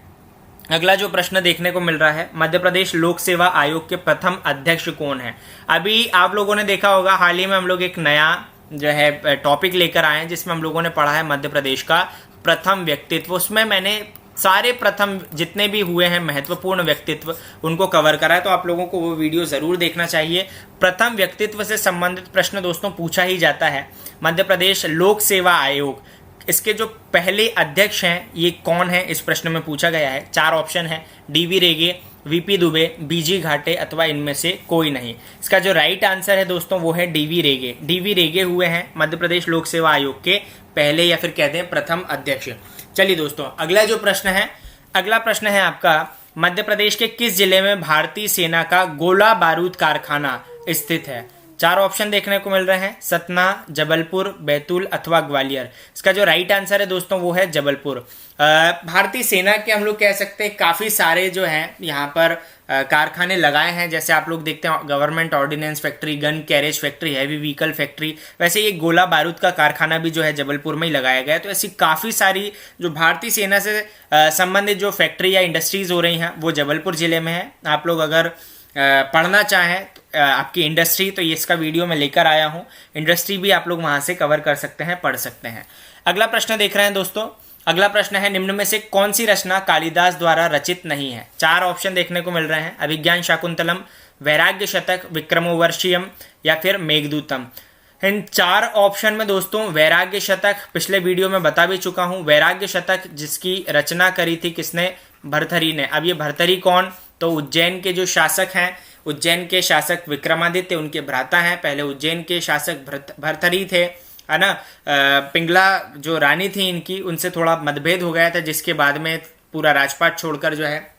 अगला जो प्रश्न देखने को मिल रहा है, मध्य प्रदेश लोक सेवा आयोग के प्रथम अध्यक्ष कौन है। अभी आप लोगों ने देखा होगा हाल ही में हम लोग एक नया जो है टॉपिक लेकर आए हैं जिसमें हम लोगों ने पढ़ा है मध्य प्रदेश का प्रथम व्यक्तित्व। उसमें मैंने सारे प्रथम जितने भी हुए हैं महत्वपूर्ण व्यक्तित्व उनको कवर करा है, तो आप लोगों को वो वीडियो जरूर देखना चाहिए। प्रथम व्यक्तित्व से संबंधित प्रश्न दोस्तों पूछा ही जाता है। मध्य प्रदेश लोक सेवा आयोग, इसके जो पहले अध्यक्ष हैं ये कौन है, इस प्रश्न में पूछा गया है। 4 ऑप्शन है, डीवी रेगे, वीपी दुबे, बीजी घाटे अथवा इनमें से कोई नहीं। इसका जो राइट आंसर है दोस्तों वो है डीवी रेगे। डीवी रेगे हुए हैं मध्य प्रदेश लोक सेवा आयोग के पहले या फिर कहते हैं प्रथम अध्यक्ष। चलिए दोस्तों अगला जो प्रश्न है, अगला प्रश्न है आपका, मध्य प्रदेश के किस जिले में भारतीय सेना का गोला बारूद कारखाना स्थित है। 4 ऑप्शन देखने को मिल रहे हैं, सतना, जबलपुर, बैतूल अथवा ग्वालियर। इसका जो राइट आंसर है दोस्तों वो है जबलपुर। भारतीय सेना के हम लोग कह सकते हैं काफ़ी सारे जो हैं यहाँ पर कारखाने लगाए हैं। जैसे आप लोग देखते हैं government ordnance factory, gun carriage factory, heavy vehicle factory. वैसे ये गोला बारूद का कारखाना भी जो है जबलपुर में ही लगाया गया है। तो ऐसी काफ़ी सारी जो भारतीय सेना से संबंधित जो फैक्ट्री या इंडस्ट्रीज हो रही हैं वो जबलपुर जिले में है। आप लोग अगर पढ़ना चाहें आपकी इंडस्ट्री, तो ये इसका वीडियो मैं लेकर आया हूँ। इंडस्ट्री भी आप लोग वहाँ से कवर कर सकते हैं, पढ़ सकते हैं। अगला प्रश्न देख रहे हैं दोस्तों। अगला प्रश्न है, निम्न में से कौन सी रचना कालिदास द्वारा रचित नहीं है। 4 ऑप्शन देखने को मिल रहे हैं, अभिज्ञान शाकुंतलम, वैराग्य शतक, विक्रमोर्वशीयम या फिर मेघदूतम। इन 4 ऑप्शन में दोस्तों वैराग्य शतक पिछले वीडियो में बता भी चुका हूं। वैराग्य शतक जिसकी रचना करी थी किसने? भर्तहरि ने। अब ये भर्तहरि कौन? तो उज्जैन के जो शासक हैं, उज्जैन के शासक विक्रमादित्य उनके भ्राता हैं। पहले उज्जैन के शासक भर्तहरि थे, है ना। पिंगला जो रानी थी इनकी, उनसे थोड़ा मतभेद हो गया था, जिसके बाद में पूरा राजपाट छोड़कर जो है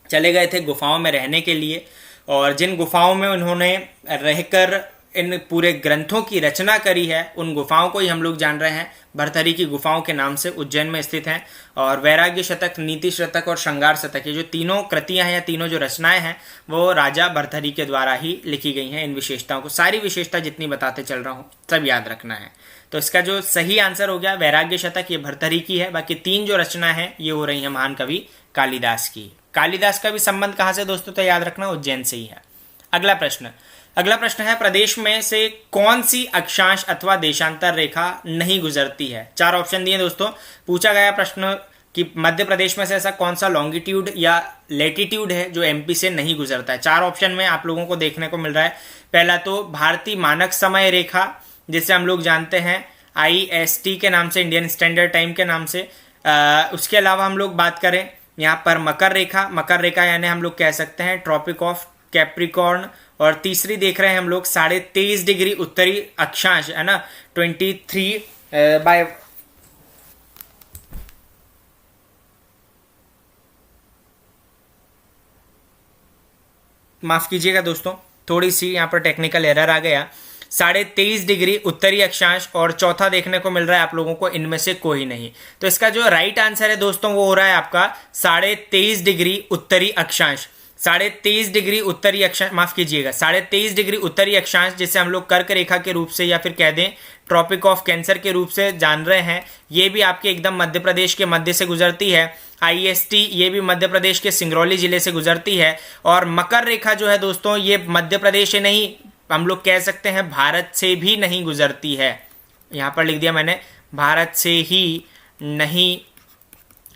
चले गए थे गुफाओं में रहने के लिए। और जिन गुफाओं में उन्होंने रहकर इन पूरे ग्रंथों की रचना करी है, उन गुफाओं को ही हम लोग जान रहे हैं भर्तहरि की गुफाओं के नाम से, उज्जैन में स्थित हैं। और वैराग्य शतक, नीति शतक और श्रृंगार शतक, ये जो तीनों कृतियां हैं या तीनों जो रचनाएं हैं वो राजा भर्तहरि के द्वारा ही लिखी गई हैं। इन विशेषताओं को, सारी विशेषता जितनी बताते चल रहा हूँ सब याद रखना है। तो इसका जो सही आंसर हो गया वैराग्य शतक, ये भर्तहरि की है। बाकी 3 जो रचना है ये हो रही है महान कवि कालिदास की। कालिदास का भी संबंध कहाँ से दोस्तों? तो याद रखना उज्जैन से ही है। अगला प्रश्न है, प्रदेश में से कौन सी अक्षांश अथवा देशांतर रेखा नहीं गुजरती है? 4 ऑप्शन दिए दोस्तों। पूछा गया प्रश्न कि मध्य प्रदेश में से ऐसा कौन सा लॉन्गिट्यूड या लेटीट्यूड है जो एमपी से नहीं गुजरता है। 4 ऑप्शन में आप लोगों को देखने को मिल रहा है। पहला तो भारतीय मानक समय रेखा, जिसे हम लोग जानते हैं IST के नाम से, इंडियन स्टैंडर्ड टाइम के नाम से। उसके अलावा हम लोग बात करें यहाँ पर मकर रेखा यानी हम लोग कह सकते हैं ट्रॉपिक ऑफ कैप्रिकॉर्न। और तीसरी देख रहे हैं हम लोग 23.5 डिग्री उत्तरी अक्षांश, है ना, 23 बाय माफ कीजिएगा दोस्तों, थोड़ी सी यहाँ पर टेक्निकल एरर आ गया। 23.5 डिग्री उत्तरी अक्षांश और चौथा देखने को मिल रहा है आप लोगों को इनमें से कोई नहीं। तो इसका जो राइट आंसर है दोस्तों वो हो रहा है आपका 23.5 डिग्री उत्तरी अक्षांश। 23.5 डिग्री उत्तरी अक्षांश, माफ कीजिएगा 23.5 डिग्री उत्तरी अक्षांश, जिसे हम लोग कर्क रेखा के रूप से या फिर कह दें ट्रॉपिक ऑफ कैंसर के रूप से जान रहे हैं। ये भी आपके एकदम मध्य प्रदेश के मध्य से गुजरती है। IST ये भी मध्य प्रदेश के सिंगरौली जिले से गुजरती है। और मकर रेखा जो है दोस्तों ये मध्य प्रदेश से नहीं, हम लोग कह सकते हैं भारत से भी नहीं गुजरती है। यहाँ पर लिख दिया मैंने, भारत से ही नहीं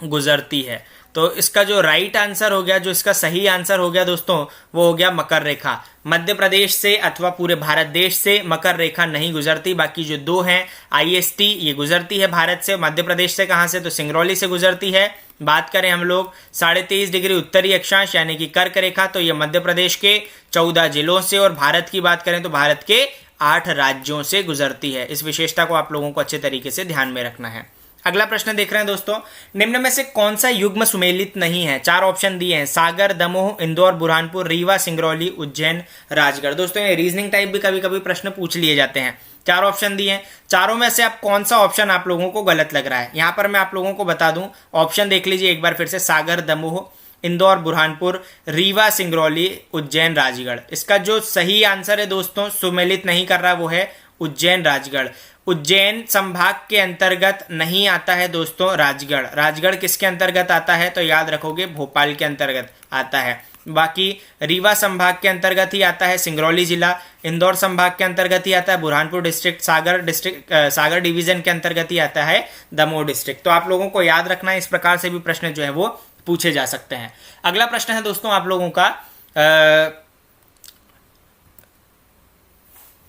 गुजरती है। तो इसका जो राइट आंसर हो गया, जो इसका सही आंसर हो गया दोस्तों, वो हो गया मकर रेखा। मध्य प्रदेश से अथवा पूरे भारत देश से मकर रेखा नहीं गुजरती। बाकी जो 2 हैं IST ये गुजरती है भारत से। मध्य प्रदेश से कहाँ से? तो सिंगरौली से गुजरती है। बात करें हम लोग 23.5 डिग्री उत्तरी अक्षांश यानी कि कर्क रेखा, तो ये मध्य प्रदेश के 14 जिलों से। और भारत की बात करें तो भारत के 8 राज्यों से गुजरती है। इस विशेषता को आप लोगों को अच्छे तरीके से ध्यान में रखना है। अगला प्रश्न देख रहे हैं दोस्तों, निम्न में से कौन सा युग्म सुमेलित नहीं है? 4 ऑप्शन दिए हैं, सागर, दमोह, इंदौर, बुरहानपुर, रीवा, सिंगरौली, उज्जैन, राजगढ़। दोस्तों ये रीजनिंग टाइप भी कभी कभी प्रश्न पूछ लिए जाते हैं। 4 ऑप्शन दिए हैं, चारों में से अब कौन सा ऑप्शन आप लोगों को गलत लग रहा है? यहां पर मैं आप लोगों को बता दूं, ऑप्शन देख लीजिए एक बार फिर से, सागर, दमोह, इंदौर, बुरहानपुर, रीवा, सिंगरौली, उज्जैन, राजगढ़। इसका जो सही आंसर है दोस्तों, सुमेलित नहीं कर रहा, वो है उज्जैन, राजगढ़। उज्जैन संभाग के अंतर्गत नहीं आता है दोस्तों राजगढ़। राजगढ़ किसके अंतर्गत आता है? तो याद रखोगे भोपाल के अंतर्गत आता है। बाकी रीवा संभाग के अंतर्गत ही आता है सिंगरौली जिला, इंदौर संभाग के अंतर्गत ही आता है बुरहानपुर डिस्ट्रिक्ट, सागर डिवीजन के अंतर्गत ही आता है दमोह डिस्ट्रिक्ट। तो आप लोगों को याद रखना है, इस प्रकार से भी प्रश्न जो है वो पूछे जा सकते हैं। अगला प्रश्न है दोस्तों आप लोगों का,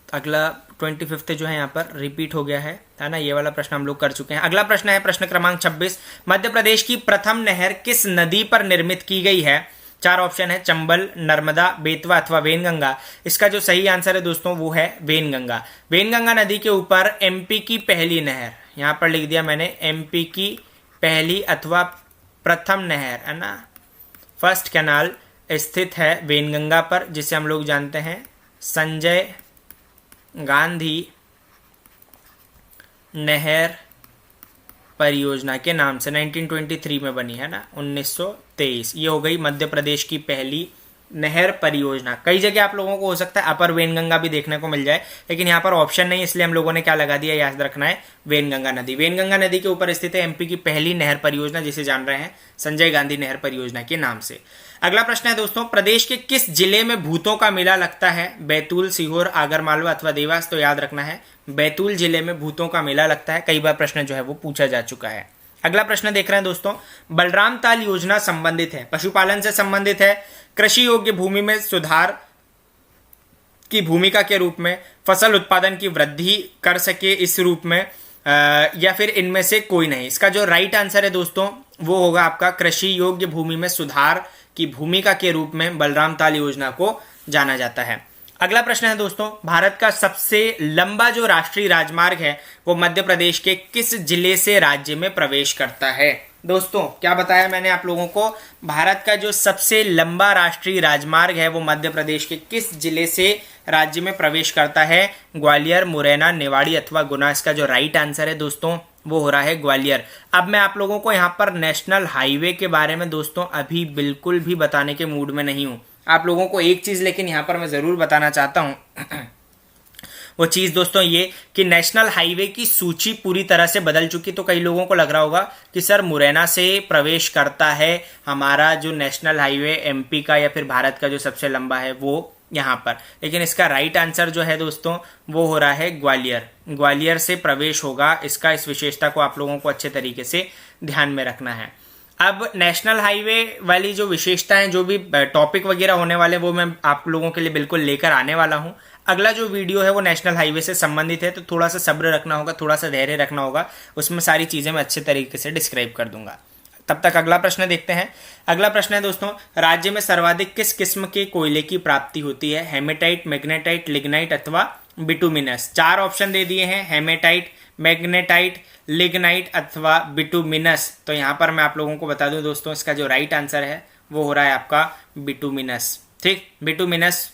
अगला 25 जो है यहाँ पर रिपीट हो गया है ना, ये वाला प्रश्न हम लोग कर चुके हैं। अगला प्रश्न है प्रश्न क्रमांक 26, मध्य प्रदेश की प्रथम नहर किस नदी पर निर्मित की गई है? 4 ऑप्शन है, चंबल, नर्मदा, बेतवा अथवा वेनगंगा। इसका जो सही आंसर है दोस्तों वो है वेनगंगा। वेनगंगा नदी के ऊपर MP की पहली नहर, यहाँ पर लिख दिया मैंने, MP की पहली अथवा प्रथम नहर, है ना, फर्स्ट कैनाल स्थित है वेनगंगा पर, जिसे हम लोग जानते हैं संजय गांधी नहर परियोजना के नाम से। 1923 में बनी है ना, 1923। ये हो गई मध्य प्रदेश की पहली नहर परियोजना। कई जगह आप लोगों को हो सकता है अपर वेनगंगा भी देखने को मिल जाए, लेकिन यहाँ पर ऑप्शन नहीं, इसलिए हम लोगों ने क्या लगा दिया, याद रखना है वेनगंगा नदी। वेनगंगा नदी के ऊपर स्थित है MP की पहली नहर परियोजना, जिसे जान रहे हैं संजय गांधी नहर परियोजना के नाम से। अगला प्रश्न है दोस्तों, प्रदेश के किस जिले में भूतों का मेला लगता है? बैतूल, सीहोर, आगरमालवा अथवा देवास। तो याद रखना है बैतूल जिले में भूतों का मेला लगता है। कई बार प्रश्न जो है वो पूछा जा चुका है। अगला प्रश्न देख रहे हैं दोस्तों, बलराम ताल योजना संबंधित है, पशुपालन से संबंधित है, कृषि योग्य भूमि में सुधार की भूमिका के रूप में, फसल उत्पादन की वृद्धि कर सके इस रूप में, या फिर इनमें से कोई नहीं। इसका जो राइट आंसर है दोस्तों वो होगा आपका कृषि योग्य भूमि में सुधार की भूमिका के रूप में बलराम ताल योजना को जाना जाता है। अगला प्रश्न है दोस्तों, भारत का सबसे लंबा जो राष्ट्रीय राजमार्ग है वो मध्य प्रदेश के किस जिले से राज्य में प्रवेश करता है? दोस्तों क्या बताया मैंने आप लोगों को, भारत का जो सबसे लंबा राष्ट्रीय राजमार्ग है वो मध्य प्रदेश के किस जिले से राज्य में प्रवेश करता है? ग्वालियर, मुरैना, निवाड़ी अथवा गुना। इसका जो राइट आंसर है दोस्तों वो हो रहा है ग्वालियर। अब मैं आप लोगों को यहाँ पर नेशनल हाईवे के बारे में दोस्तों अभी बिल्कुल भी बताने के मूड में नहीं हूँ। आप लोगों को एक चीज लेकिन यहाँ पर मैं जरूर बताना चाहता हूँ वो चीज़ दोस्तों ये कि नेशनल हाईवे की सूची पूरी तरह से बदल चुकी। तो कई लोगों को लग रहा होगा कि सर मुरैना से प्रवेश करता है हमारा जो नेशनल हाईवे एमपी का या फिर भारत का जो सबसे लंबा है वो यहाँ पर, लेकिन इसका राइट आंसर जो है दोस्तों वो हो रहा है ग्वालियर। ग्वालियर से प्रवेश होगा इसका। इस विशेषता को आप लोगों को अच्छे तरीके से ध्यान में रखना है। अब नेशनल हाईवे वाली जो विशेषताएं, जो भी टॉपिक वगैरह होने वाले वो मैं आप लोगों के लिए बिल्कुल लेकर आने वाला हूं। अगला जो वीडियो है वो नेशनल हाईवे से संबंधित है, तो थोड़ा सा सब्र रखना होगा, थोड़ा सा धैर्य रखना होगा, उसमें सारी चीजें मैं अच्छे तरीके से डिस्क्राइब कर दूंगा। तब तक अगला प्रश्न देखते हैं। अगला प्रश्न है दोस्तों, राज्य में सर्वाधिक किस किस्म के कोयले की प्राप्ति होती है? हेमेटाइट, मैग्नेटाइट, लिग्नाइट अथवा बिटुमिनस। 4 ऑप्शन दे दिए हैं, हेमेटाइट, मैग्नेटाइट, लिग्नाइट अथवा बिटुमिनस। तो यहां पर मैं आप लोगों को बता दूं दोस्तों इसका जो राइट आंसर है वो हो रहा है आपका बिटुमिनस। ठीक, बिटुमिनस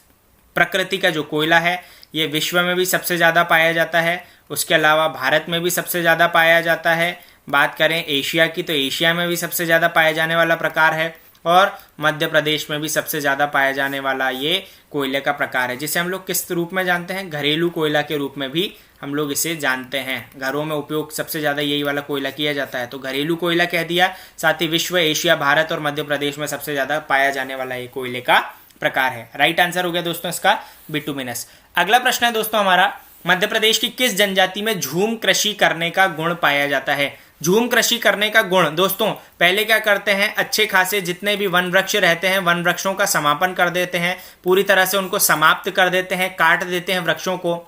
प्रकृति का जो कोयला है ये विश्व में भी सबसे ज़्यादा पाया जाता है, उसके अलावा भारत में भी सबसे ज़्यादा पाया जाता है। बात करें एशिया की तो एशिया में भी सबसे ज़्यादा पाया जाने वाला प्रकार है, और मध्य प्रदेश में भी सबसे ज़्यादा पाया जाने वाला ये कोयले का प्रकार है, जिसे हम लोग किस रूप में जानते हैं? घरेलू कोयला के रूप में भी हम लोग इसे जानते हैं। घरों में उपयोग सबसे ज़्यादा यही वाला कोयला किया जाता है, तो घरेलू कोयला कह दिया। साथ ही विश्व, एशिया, भारत और मध्य प्रदेश में सबसे ज़्यादा पाया जाने वाला ये कोयले का प्रकार है। राइट आंसर हो गया दोस्तों इसका बिटुमिनस। अगला प्रश्न है दोस्तों हमारा, मध्य प्रदेश की किस जनजाति में झूम कृषि करने का गुण पाया जाता है? झूम कृषि करने का गुण दोस्तों, पहले क्या करते हैं, अच्छे खासे जितने भी वन वृक्ष रहते हैं वन वृक्षों का समापन कर देते हैं, पूरी तरह से उनको समाप्त कर देते हैं, काट देते हैं वृक्षों को।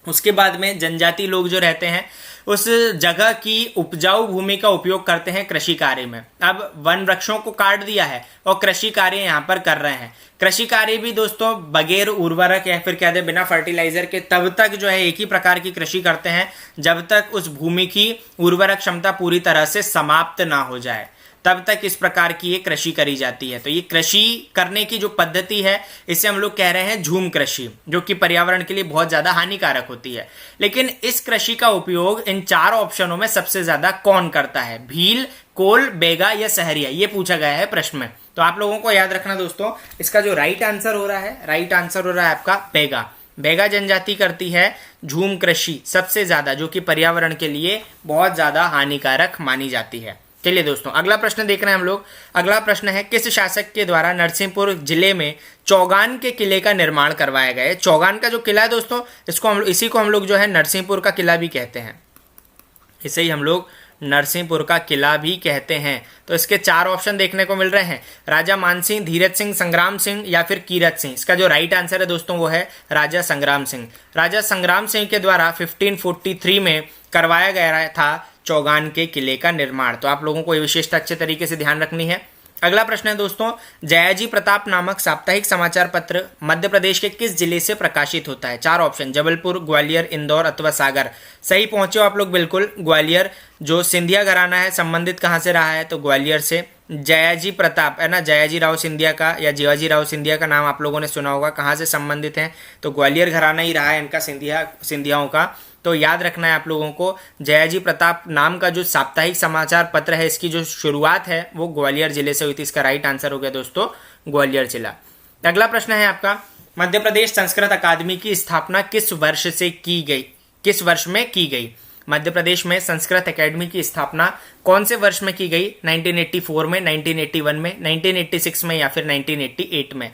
उसके बाद में जनजाति लोग जो रहते हैं उस जगह की उपजाऊ भूमि का उपयोग करते हैं कृषि कार्य में। अब वन वृक्षों को काट दिया है और कृषि कार्य यहाँ पर कर रहे हैं। कृषि कार्य भी दोस्तों बगैर उर्वरक या फिर क्या बिना फर्टिलाइजर के तब तक जो है एक ही प्रकार की कृषि करते हैं जब तक उस भूमि की उर्वरक क्षमता पूरी तरह से समाप्त ना हो जाए, तब तक इस प्रकार की ये कृषि करी जाती है। तो ये कृषि करने की जो पद्धति है इसे हम लोग कह रहे हैं झूम कृषि, जो कि पर्यावरण के लिए बहुत ज्यादा हानिकारक होती है। लेकिन इस कृषि का उपयोग इन 4 ऑप्शनों में सबसे ज्यादा कौन करता है? भील, कोल, बेगा या सहरिया, ये पूछा गया है प्रश्न में। तो आप लोगों को याद रखना दोस्तों, इसका जो राइट आंसर हो रहा है, राइट आंसर हो रहा है आपका बेगा। बेगा जनजाति करती है झूम कृषि सबसे ज्यादा, जो कि पर्यावरण के लिए बहुत ज्यादा हानिकारक मानी जाती है। चलिए दोस्तों अगला प्रश्न देख रहे हैं हम लोग। अगला प्रश्न है, किस शासक के द्वारा नरसिंहपुर जिले में चौगान के किले का निर्माण करवाया गया है? चौगान का जो किला है दोस्तों, इसी को हम लोग जो है नरसिंहपुर का किला भी कहते हैं, इसे ही हम लोग नरसिंहपुर का किला भी कहते हैं। तो इसके 4 ऑप्शन देखने को मिल रहे हैं, राजा मानसिंह, धीरज सिंह, संग्राम सिंह या फिर कीरत सिंह। इसका जो राइट आंसर है दोस्तों वो है राजा संग्राम सिंह। राजा संग्राम सिंह के द्वारा 1543 में करवाया गया था चौगान के किले का निर्माण। तो आप लोगों को ये विशेषता अच्छे तरीके से ध्यान रखनी है। अगला प्रश्न है दोस्तों, जयाजी प्रताप नामक साप्ताहिक समाचार पत्र मध्य प्रदेश के किस जिले से प्रकाशित होता है? 4 ऑप्शन, जबलपुर, ग्वालियर, इंदौर अथवा सागर। सही पहुंचे हो आप लोग बिल्कुल, ग्वालियर। जो सिंधिया घराना है संबंधित कहाँ से रहा है? तो ग्वालियर से। जयाजी प्रताप है ना, जयाजी राव सिंधिया का या जीवाजी राव सिंधिया का नाम आप लोगों ने सुना होगा, कहाँ से संबंधित हैं? तो ग्वालियर घराना ही रहा है इनका, सिंधियाओं का। तो याद रखना है आप लोगों को, जयाजी प्रताप नाम का जो साप्ताहिक समाचार पत्र है इसकी जो शुरुआत है वो ग्वालियर जिले से हुई थी। इसका राइट आंसर हो गया दोस्तों ग्वालियर जिला। अगला प्रश्न है आपका, मध्य प्रदेश संस्कृत अकादमी की स्थापना किस वर्ष से की गई? किस वर्ष में की गई? मध्य प्रदेश में संस्कृत अकेडमी की स्थापना कौन से वर्ष में की गई? 1984 में, 1981 में, 1986 में या फिर 1988 में?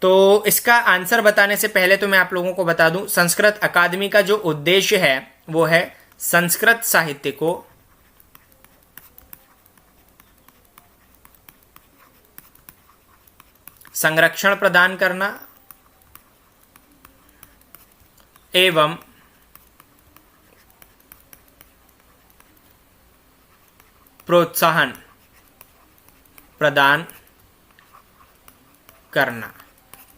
तो इसका आंसर बताने से पहले तो मैं आप लोगों को बता दूं, संस्कृत अकादमी का जो उद्देश्य है वो है संस्कृत साहित्य को संरक्षण प्रदान करना एवं प्रोत्साहन प्रदान करना।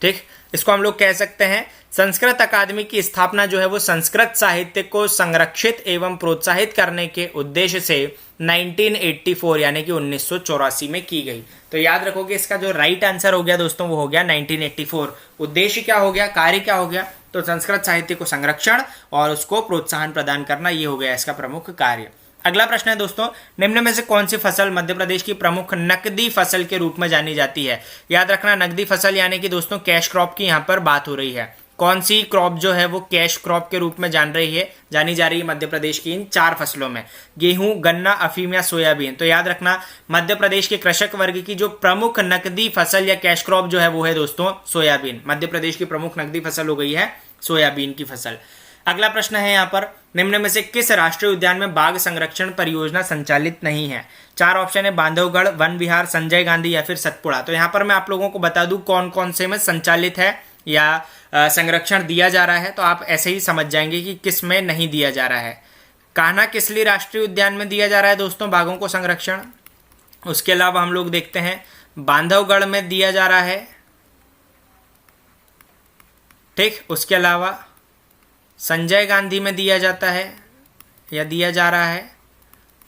ठीक, इसको हम लोग कह सकते हैं संस्कृत अकादमी की स्थापना जो है वो संस्कृत साहित्य को संरक्षित एवं प्रोत्साहित करने के उद्देश्य से 1984 यानी कि 1984 में की गई। तो याद रखोगे इसका जो राइट आंसर हो गया दोस्तों वो हो गया 1984। उद्देश्य क्या हो गया, कार्य क्या हो गया, तो संस्कृत साहित्य को संरक्षण और उसको प्रोत्साहन प्रदान करना, ये हो गया इसका प्रमुख कार्य। अगला प्रश्न है दोस्तों, निम्न में से कौन सी फसल मध्य प्रदेश की प्रमुख नकदी फसल के रूप में जानी जाती है। याद रखना नकदी फसल यानी कि दोस्तों कैश क्रॉप की यहाँ पर बात हो रही है। कौन सी क्रॉप जो है वो कैश क्रॉप के रूप में जानी जा रही है मध्य प्रदेश की इन 4 फसलों में, गेहूं, गन्ना, अफीम या सोयाबीन। तो याद रखना मध्य प्रदेश के कृषक वर्ग की जो प्रमुख नकदी फसल या कैश क्रॉप जो है वो है दोस्तों सोयाबीन। मध्य प्रदेश की प्रमुख नकदी फसल हो गई है सोयाबीन की फसल। अगला प्रश्न है यहाँ पर, निम्न में से किस राष्ट्रीय उद्यान में बाघ संरक्षण परियोजना संचालित नहीं है। 4 ऑप्शन है, बांधवगढ़, वन विहार, संजय गांधी या फिर सतपुड़ा। तो यहाँ पर मैं आप लोगों को बता दूं कौन कौन से में संचालित है या संरक्षण दिया जा रहा है, तो आप ऐसे ही समझ जाएंगे कि किस में नहीं दिया जा रहा है। कान्हा किसली राष्ट्रीय उद्यान में दिया जा रहा है दोस्तों बाघों को संरक्षण। उसके अलावा हम लोग देखते हैं बांधवगढ़ में दिया जा रहा है। ठीक, उसके अलावा संजय गांधी में दिया जाता है या दिया जा रहा है।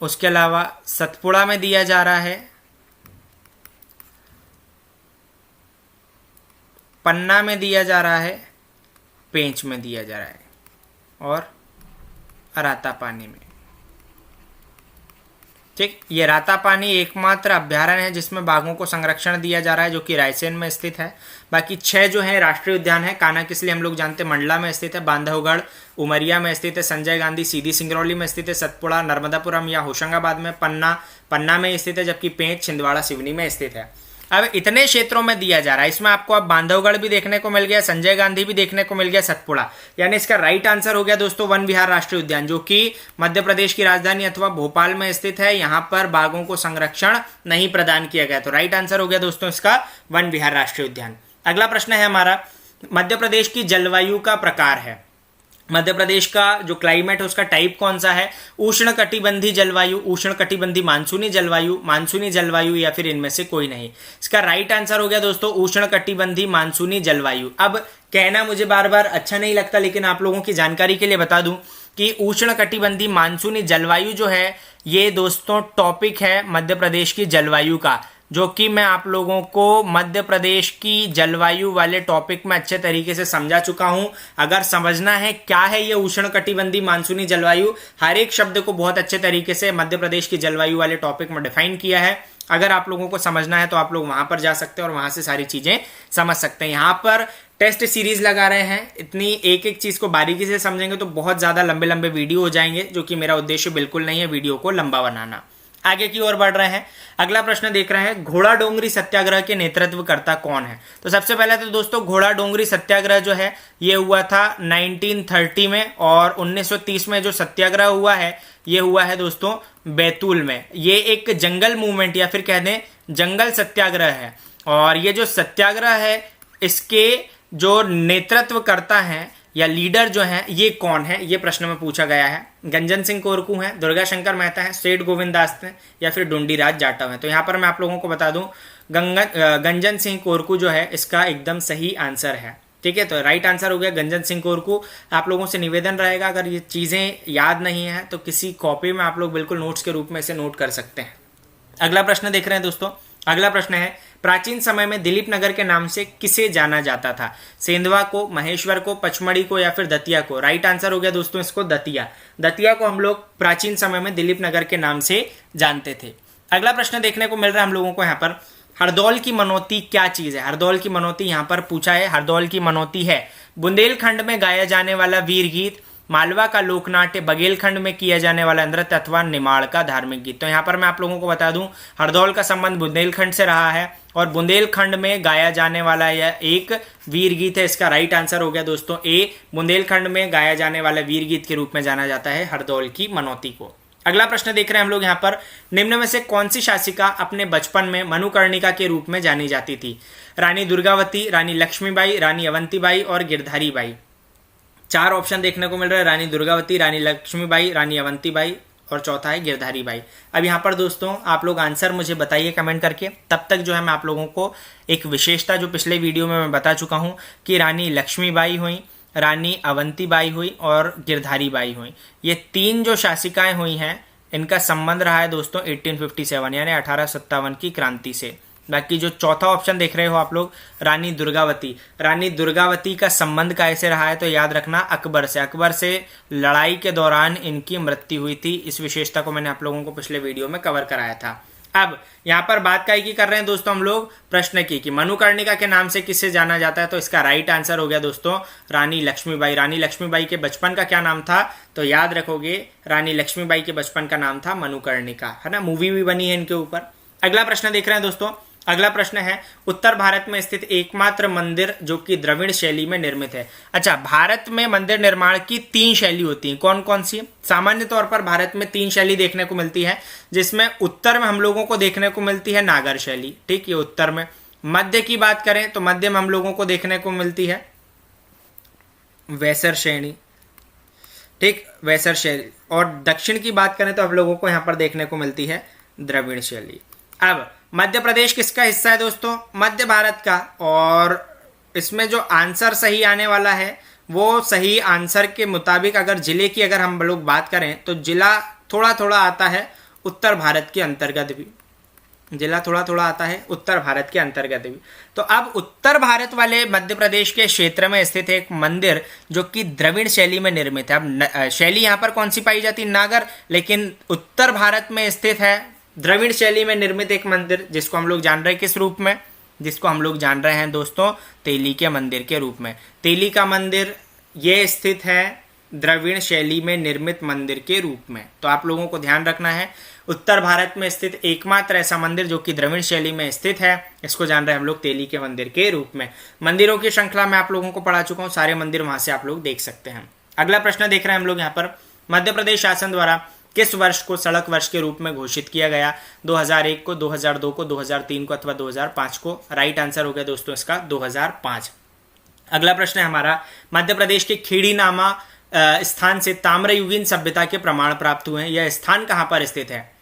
उसके अलावा सतपुड़ा में दिया जा रहा है, पन्ना में दिया जा रहा है, पेंच में दिया जा रहा है और रातापानी में। ठीक, ये रातापानी एकमात्र अभ्यारण्य है जिसमें बाघों को संरक्षण दिया जा रहा है, जो कि रायसेन में स्थित है। बाकी 6 जो है राष्ट्रीय उद्यान है, कान्हा किसली हम लोग जानते हैं मंडला में स्थित है, बांधवगढ़ उमरिया में स्थित है, संजय गांधी सीधी सिंगरौली में स्थित है, सतपुड़ा नर्मदापुरम या होशंगाबाद में, पन्ना में स्थित है, जबकि पेंच छिंदवाड़ा सिवनी में स्थित है। अब इतने क्षेत्रों में दिया जा रहा है, इसमें आपको अब बांधवगढ़ भी देखने को मिल गया, संजय गांधी भी देखने को मिल गया, सतपुड़ा, यानी इसका राइट आंसर हो गया दोस्तों वन विहार राष्ट्रीय उद्यान, जो कि मध्य प्रदेश की राजधानी अथवा भोपाल में स्थित है। यहां पर बाघों को संरक्षण नहीं प्रदान किया गया, तो राइट आंसर हो गया दोस्तों इसका वन विहार राष्ट्रीय उद्यान। अगला प्रश्न है हमारा, मध्य प्रदेश की जलवायु का प्रकार है, मध्य प्रदेश का जो क्लाइमेट है उसका टाइप कौन सा है, उष्ण कटिबंधी जलवायु, उष्ण कटिबंधी मानसूनी जलवायु या फिर इनमें से कोई नहीं। इसका राइट आंसर हो गया दोस्तों उष्ण कटिबंधी मानसूनी जलवायु। अब कहना मुझे बार बार अच्छा नहीं लगता, लेकिन आप लोगों की जानकारी के लिए बता दूं कि उष्ण कटिबंधी मानसूनी जलवायु जो है ये दोस्तों टॉपिक है मध्य प्रदेश की जलवायु का, जो कि मैं आप लोगों को मध्य प्रदेश की जलवायु वाले टॉपिक में अच्छे तरीके से समझा चुका हूं। अगर समझना है क्या है ये उष्ण कटिबंधी मानसूनी जलवायु, हर एक शब्द को बहुत अच्छे तरीके से मध्य प्रदेश की जलवायु वाले टॉपिक में डिफाइन किया है। अगर आप लोगों को समझना है तो आप लोग वहां पर जा सकते हैं और वहां से सारी चीजें समझ सकते हैं। यहाँ पर टेस्ट सीरीज लगा रहे हैं, इतनी एक एक चीज को बारीकी से समझेंगे तो बहुत ज्यादा लंबे लंबे वीडियो हो जाएंगे, जो कि मेरा उद्देश्य बिल्कुल नहीं है वीडियो को लंबा बनाना। आगे की ओर बढ़ रहे हैं, अगला प्रश्न देख रहे हैं, घोड़ा डोंगरी सत्याग्रह के नेतृत्वकर्ता कौन है। तो सबसे पहले तो दोस्तों घोड़ा डोंगरी सत्याग्रह जो है ये हुआ था 1930 में, और 1930 में जो सत्याग्रह हुआ है ये हुआ है दोस्तों बैतूल में। ये एक जंगल मूवमेंट या फिर कह दें जंगल सत्याग्रह है, और ये जो सत्याग्रह है इसके जो नेतृत्व करता है या लीडर जो है ये कौन है, ये प्रश्न में पूछा गया है। गंजन सिंह कोरकू हैं, दुर्गा शंकर मेहता हैं, सेठ गोविंद दास हैं या फिर डुंडीराज जाटव हैं। तो यहाँ पर मैं आप लोगों को बता दूं गंजन सिंह कोरकू जो है इसका एकदम सही आंसर है। ठीक है, तो राइट आंसर हो गया गंजन सिंह कोरकू। आप लोगों से निवेदन रहेगा, अगर ये चीज़ें याद नहीं है तो किसी कॉपी में आप लोग बिल्कुल नोट्स के रूप में इसे नोट कर सकते हैं। अगला प्रश्न देख रहे हैं दोस्तों, अगला प्रश्न है, प्राचीन समय में दिलीप नगर के नाम से किसे जाना जाता था। सेंधवा को, महेश्वर को, पचमढ़ी को या फिर दतिया को। राइट आंसर हो गया दोस्तों इसको दतिया। दतिया को हम लोग प्राचीन समय में दिलीप नगर के नाम से जानते थे। अगला प्रश्न देखने को मिल रहा है हम लोगों को यहाँ पर, हरदौल की मनौती क्या चीज है। हरदौल की मनौती यहाँ पर पूछा है, हरदौल की मनौती है बुंदेलखंड में गाया जाने वाला वीर गीत, मालवा का लोकनाट्य, बघेलखंड में किया जाने वाला नृत्य अथवा निमाड़ का धार्मिक गीत। तो यहाँ पर मैं आप लोगों को बता दूं हरदौल का संबंध बुंदेलखंड से रहा है और बुंदेलखंड में गाया जाने वाला यह एक वीर गीत है। इसका राइट आंसर हो गया दोस्तों ए, बुंदेलखंड में गाया जाने वाला वीर गीत के रूप में जाना जाता है हरदौल की मनौती को। अगला प्रश्न देख रहे हैं हम लोग यहाँ पर, निम्न में से कौन सी शासिका अपने बचपन में मनुकर्णिका के रूप में जानी जाती थी। रानी दुर्गावती, रानी लक्ष्मीबाई, रानी अवंतीबाई और गिरधारी बाई। 4 ऑप्शन देखने को मिल रहा है, रानी दुर्गावती, रानी लक्ष्मीबाई, रानी अवंतीबाई और चौथा है गिरधारी बाई। अब यहाँ पर दोस्तों आप लोग आंसर मुझे बताइए कमेंट करके। तब तक जो है मैं आप लोगों को एक विशेषता जो पिछले वीडियो में मैं बता चुका हूँ कि रानी लक्ष्मीबाई हुई, रानी अवंतीबाई हुई और गिरधारी बाई हुई। ये 3 जो शासिकाएं हुई हैं इनका संबंध रहा है दोस्तों 1857 यानी 1857 की क्रांति से। बाकी जो चौथा ऑप्शन देख रहे हो आप लोग, रानी दुर्गावती, रानी दुर्गावती का संबंध कैसे रहा है तो याद रखना अकबर से। अकबर से लड़ाई के दौरान इनकी मृत्यु हुई थी। इस विशेषता को मैंने आप लोगों को पिछले वीडियो में कवर कराया था। अब यहाँ पर बात काय की कर रहे हैं दोस्तों हम लोग, प्रश्न की कि मनुकर्णिका के नाम से किसे जाना जाता है, तो इसका राइट आंसर हो गया दोस्तों रानी लक्ष्मीबाई। रानी लक्ष्मीबाई के बचपन का क्या नाम था तो याद रखोगे, रानी लक्ष्मीबाई के बचपन का नाम था मनुकर्णिका, है ना। मूवी भी बनी है इनके ऊपर। अगला प्रश्न देख रहे हैं दोस्तों। अगला प्रश्न है, उत्तर भारत में स्थित एकमात्र मंदिर जो कि द्रविड़ शैली में निर्मित है। अच्छा, भारत में मंदिर निर्माण की 3 शैली होती हैं, कौन कौन सी? सामान्य तौर पर भारत में 3 शैली देखने को मिलती है, जिसमें उत्तर में हम लोगों को देखने को मिलती है नागर शैली, ठीक, ये उत्तर में। मध्य की बात करें तो मध्य में हम लोगों को देखने को मिलती है वैसर शैली, ठीक, वैसर शैली। और दक्षिण की बात करें तो हम लोगों को यहाँ पर देखने को मिलती है द्रविड़ शैली। अब मध्य प्रदेश किसका हिस्सा है दोस्तों? मध्य भारत का। और इसमें जो आंसर सही आने वाला है वो सही आंसर के मुताबिक अगर जिले की अगर हम लोग बात करें तो जिला थोड़ा थोड़ा आता है उत्तर भारत के अंतर्गत भी, जिला थोड़ा थोड़ा आता है उत्तर भारत के अंतर्गत भी। तो अब उत्तर भारत वाले मध्य प्रदेश के क्षेत्र में स्थित एक मंदिर जो कि द्रविड़ शैली में निर्मित है। अब शैली यहाँ पर कौन सी पाई जाती है? नागर। लेकिन उत्तर भारत में स्थित है द्रविड़ शैली में निर्मित एक मंदिर, जिसको हम लोग जान रहे हैं किस रूप में? जिसको हम लोग जान रहे हैं दोस्तों तेली के मंदिर के रूप में। तेली का मंदिर ये स्थित है द्रविड़ शैली में निर्मित मंदिर के रूप में। तो आप लोगों को ध्यान रखना है, उत्तर भारत में स्थित एकमात्र ऐसा मंदिर जो कि द्रविड़ शैली में स्थित है, इसको जान रहे हैं हम लोग तेली के मंदिर के रूप में। मंदिरों की श्रृंखला मैं आप लोगों को पढ़ा चुका हूँ, सारे मंदिर वहां से आप लोग देख सकते हैं। अगला प्रश्न देख रहे हैं हम लोग यहाँ पर, मध्य प्रदेश शासन द्वारा किस वर्ष को सड़क वर्ष के रूप में घोषित किया गया? 2001 को, 2002 को, 2003 को अथवा 2005 को? राइट आंसर हो गया दोस्तों इसका 2005। अगला प्रश्न है हमारा, मध्य प्रदेश के खेड़ी नामा स्थान से ताम्रयुगीन सभ्यता के प्रमाण प्राप्त हुए हैं। यह स्थान कहां पर स्थित है?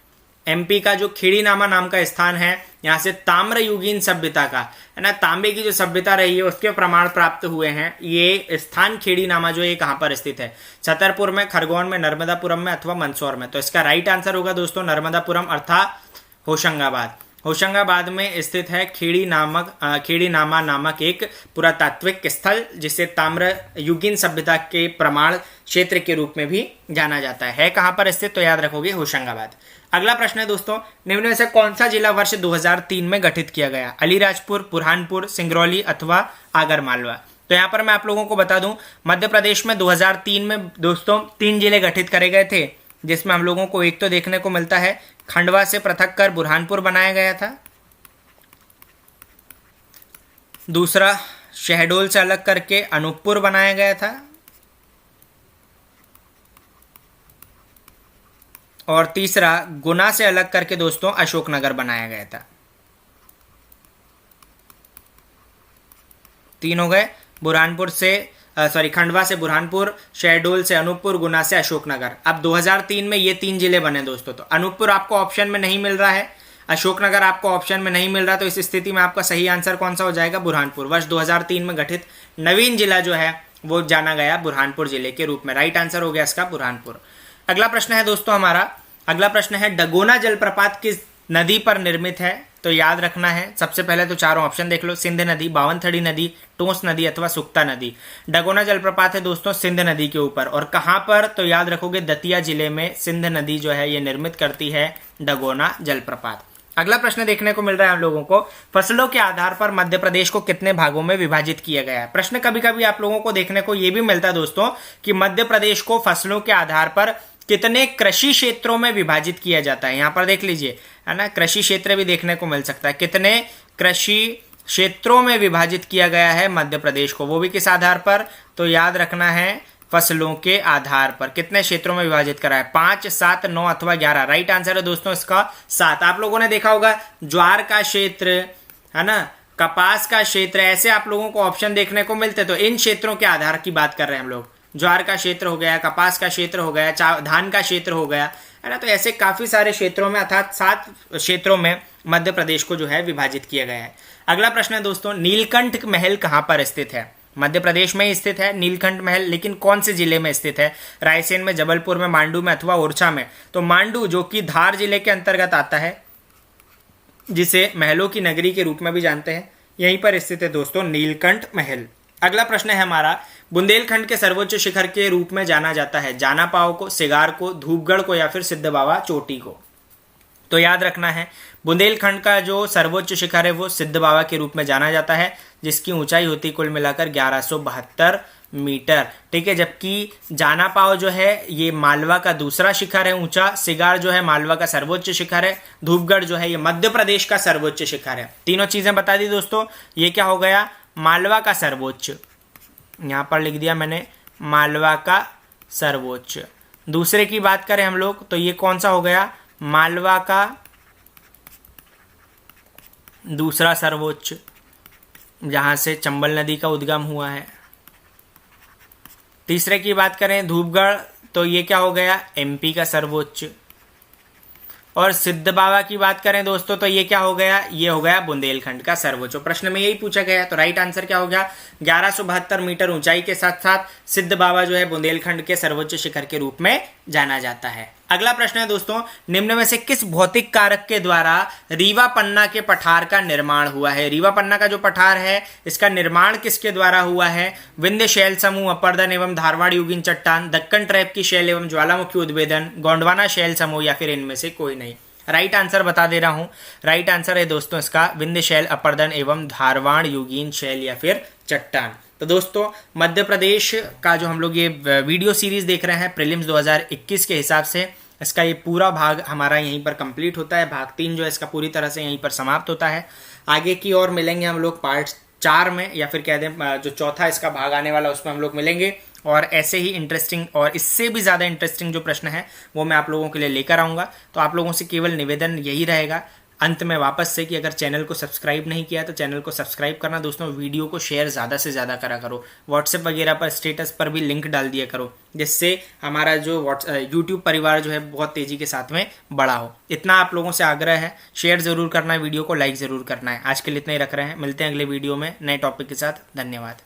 एमपी का जो खेड़ी नामा नाम का स्थान है, यहाँ से ताम्रयुगीन सभ्यता का, है ना, तांबे की जो सभ्यता रही है उसके प्रमाण प्राप्त हुए हैं। ये स्थान खेड़ी नामा जो ये कहाँ पर स्थित है? छतरपुर में, खरगोन में, नर्मदापुरम में अथवा मंदसौर में? तो इसका राइट आंसर होगा दोस्तों नर्मदापुरम अर्थात होशंगाबाद। होशंगाबाद में स्थित है खेड़ी नामा नामक एक पुरातात्विक स्थल, जिसे ताम्रयुगीन सभ्यता के प्रमाण क्षेत्र के रूप में भी जाना जाता है। कहाँ पर स्थित? तो याद रखोगे होशंगाबाद। अगला प्रश्न है दोस्तों, निम्न में से कौन सा जिला वर्ष 2003 में गठित किया गया? अलीराजपुर, बुरहानपुर, सिंगरौली अथवा आगरमालवा? तो यहाँ पर मैं आप लोगों को बता दूं, मध्य प्रदेश में 2003 में दोस्तों 3 जिले गठित करे गए थे, जिसमें हम लोगों को एक तो देखने को मिलता है खंडवा से पृथक कर बुरहानपुर बनाया गया था, दूसरा शहडोल से अलग करके अनूपपुर बनाया गया था, और तीसरा गुना से अलग करके दोस्तों अशोकनगर बनाया गया था। 3 हो गए, बुरहानपुर से खंडवा से बुरहानपुर, शहडोल से अनूपपुर, गुना से अशोकनगर। अब 2003 में ये 3 जिले बने दोस्तों। तो अनूपपुर आपको ऑप्शन में नहीं मिल रहा है, अशोकनगर आपको ऑप्शन में नहीं मिल रहा, तो इस स्थिति में आपका सही आंसर कौन सा हो जाएगा? बुरहानपुर। वर्ष 2003 में गठित नवीन जिला जो है वो जाना गया बुरहानपुर जिले के रूप में। राइट आंसर हो गया इसका बुरहानपुर। अगला प्रश्न है दोस्तों हमारा, अगला प्रश्न है डगोना जलप्रपात किस नदी पर निर्मित है? तो याद रखना है, सबसे पहले तो चारों ऑप्शन देख लो, सिंध नदी, बावनथड़ी नदी, टोंस नदी अथवा सुक्ता नदी। डगोना जलप्रपात है दोस्तों सिंध नदी के ऊपर। और कहां पर? तो याद रखोगे दतिया जिले में सिंध नदी जो है ये निर्मित करती है डगोना जलप्रपात। अगला प्रश्न देखने को मिल रहा है हम लोगों को, फसलों के आधार पर मध्य प्रदेश को कितने भागों में विभाजित किया गया है? प्रश्न कभी कभी आप लोगों को देखने को यह भी मिलता है दोस्तों कि मध्य प्रदेश को फसलों के आधार पर कितने कृषि क्षेत्रों में विभाजित किया जाता है। यहां पर देख लीजिए, है ना, कृषि क्षेत्र भी देखने को मिल सकता है। कितने कृषि क्षेत्रों में विभाजित किया गया है मध्य प्रदेश को, वो भी किस आधार पर? तो याद रखना है फसलों के आधार पर। कितने क्षेत्रों में विभाजित करा है? 5, 7, 9 अथवा 11? राइट आंसर है दोस्तों इसका 7। आप लोगों ने देखा होगा ज्वार का क्षेत्र, है ना, कपास का क्षेत्र, ऐसे आप लोगों को ऑप्शन देखने को मिलते। तो इन क्षेत्रों के आधार की बात कर रहे हैं हम लोग, ज्वार का क्षेत्र हो गया, कपास का क्षेत्र हो गया, धान का क्षेत्र हो गया, है ना। तो ऐसे काफी सारे क्षेत्रों में अर्थात 7 क्षेत्रों में मध्य प्रदेश को जो है विभाजित किया गया है। अगला प्रश्न है दोस्तों, नीलकंठ महल कहाँ पर स्थित है? मध्य प्रदेश में ही स्थित है नीलकंठ महल, लेकिन कौन से जिले में स्थित है? रायसेन में, जबलपुर में, मांडू में अथवा ओरछा में? तो मांडू जो कि धार जिले के अंतर्गत आता है, जिसे महलों की नगरी के रूप में भी जानते हैं, यहीं पर स्थित है दोस्तों नीलकंठ महल। अगला प्रश्न है हमारा, बुंदेलखंड के सर्वोच्च शिखर के रूप में जाना जाता है जानापाव को, सिगार को, धूपगढ़ को या फिर सिद्ध बाबा चोटी को? तो याद रखना है, बुंदेलखंड का जो सर्वोच्च शिखर है वो सिद्ध बाबा के रूप में जाना जाता है, जिसकी ऊंचाई होती कुल मिलाकर 1172 मीटर। ठीक है, जबकि जानापाव जो है ये मालवा का दूसरा शिखर है ऊंचा, सिगार जो है मालवा का सर्वोच्च शिखर है, धूपगढ़ जो है ये मध्य प्रदेश का सर्वोच्च शिखर है। तीनों चीजें बता दी दोस्तों। ये क्या हो गया? मालवा का सर्वोच्च, यहां पर लिख दिया मैंने मालवा का सर्वोच्च। दूसरे की बात करें हम लोग तो ये कौन सा हो गया? मालवा का दूसरा सर्वोच्च, जहां से चंबल नदी का उद्गम हुआ है। तीसरे की बात करें धूपगढ़, तो ये क्या हो गया? एमपी का सर्वोच्च। और सिद्ध बाबा की बात करें दोस्तों तो ये क्या हो गया? ये हो गया बुंदेलखंड का सर्वोच्च। प्रश्न में यही पूछा गया, तो राइट आंसर क्या हो गया? 1172 मीटर ऊंचाई के साथ साथ सिद्ध बाबा जो है बुंदेलखंड के सर्वोच्च शिखर के रूप में जाना जाता है। अगला प्रश्न है दोस्तों, निम्न में से किस भौतिक कारक के द्वारा रीवा पन्ना के पठार का निर्माण हुआ है? रीवा पन्ना का जो पठार है इसका निर्माण किसके द्वारा हुआ है? विंध्य शैल समूह, अपर्दन एवं धारवाड़ युगीन चट्टान, दक्कन ट्रैप की शैल एवं ज्वालामुखी उद्भेदन, गोंडवाना शैल समूह या फिर इनमें से कोई नहीं? राइट आंसर बता दे रहा हूं, राइट आंसर है दोस्तों इसका विंध्य शैल, अपर्दन एवं धारवाड़ युगीन शैल या फिर चट्टान। तो दोस्तों मध्य प्रदेश का जो हम लोग ये वीडियो सीरीज देख रहे हैं प्रीलिम्स 2021 के हिसाब से, इसका ये पूरा भाग हमारा यहीं पर कंप्लीट होता है। भाग 3 जो है इसका पूरी तरह से यहीं पर समाप्त होता है। आगे की ओर मिलेंगे हम लोग पार्ट 4 में, या फिर कह दें जो चौथा इसका भाग आने वाला उसमें हम लोग मिलेंगे, और ऐसे ही इंटरेस्टिंग और इससे भी ज़्यादा इंटरेस्टिंग जो प्रश्न है वो मैं आप लोगों के लिए लेकर आऊँगा। तो आप लोगों से केवल निवेदन यही रहेगा अंत में वापस से कि अगर चैनल को सब्सक्राइब नहीं किया तो चैनल को सब्सक्राइब करना दोस्तों, वीडियो को शेयर ज़्यादा से ज़्यादा करा करो, व्हाट्सएप वगैरह पर स्टेटस पर भी लिंक डाल दिया करो, जिससे हमारा जो यूट्यूब परिवार जो है बहुत तेज़ी के साथ में बड़ा हो। इतना आप लोगों से आग्रह है, शेयर ज़रूर करना है, वीडियो को लाइक ज़रूर करना है। आज के लिए इतना ही रख रहे हैं, मिलते हैं अगले वीडियो में नए टॉपिक के साथ। धन्यवाद।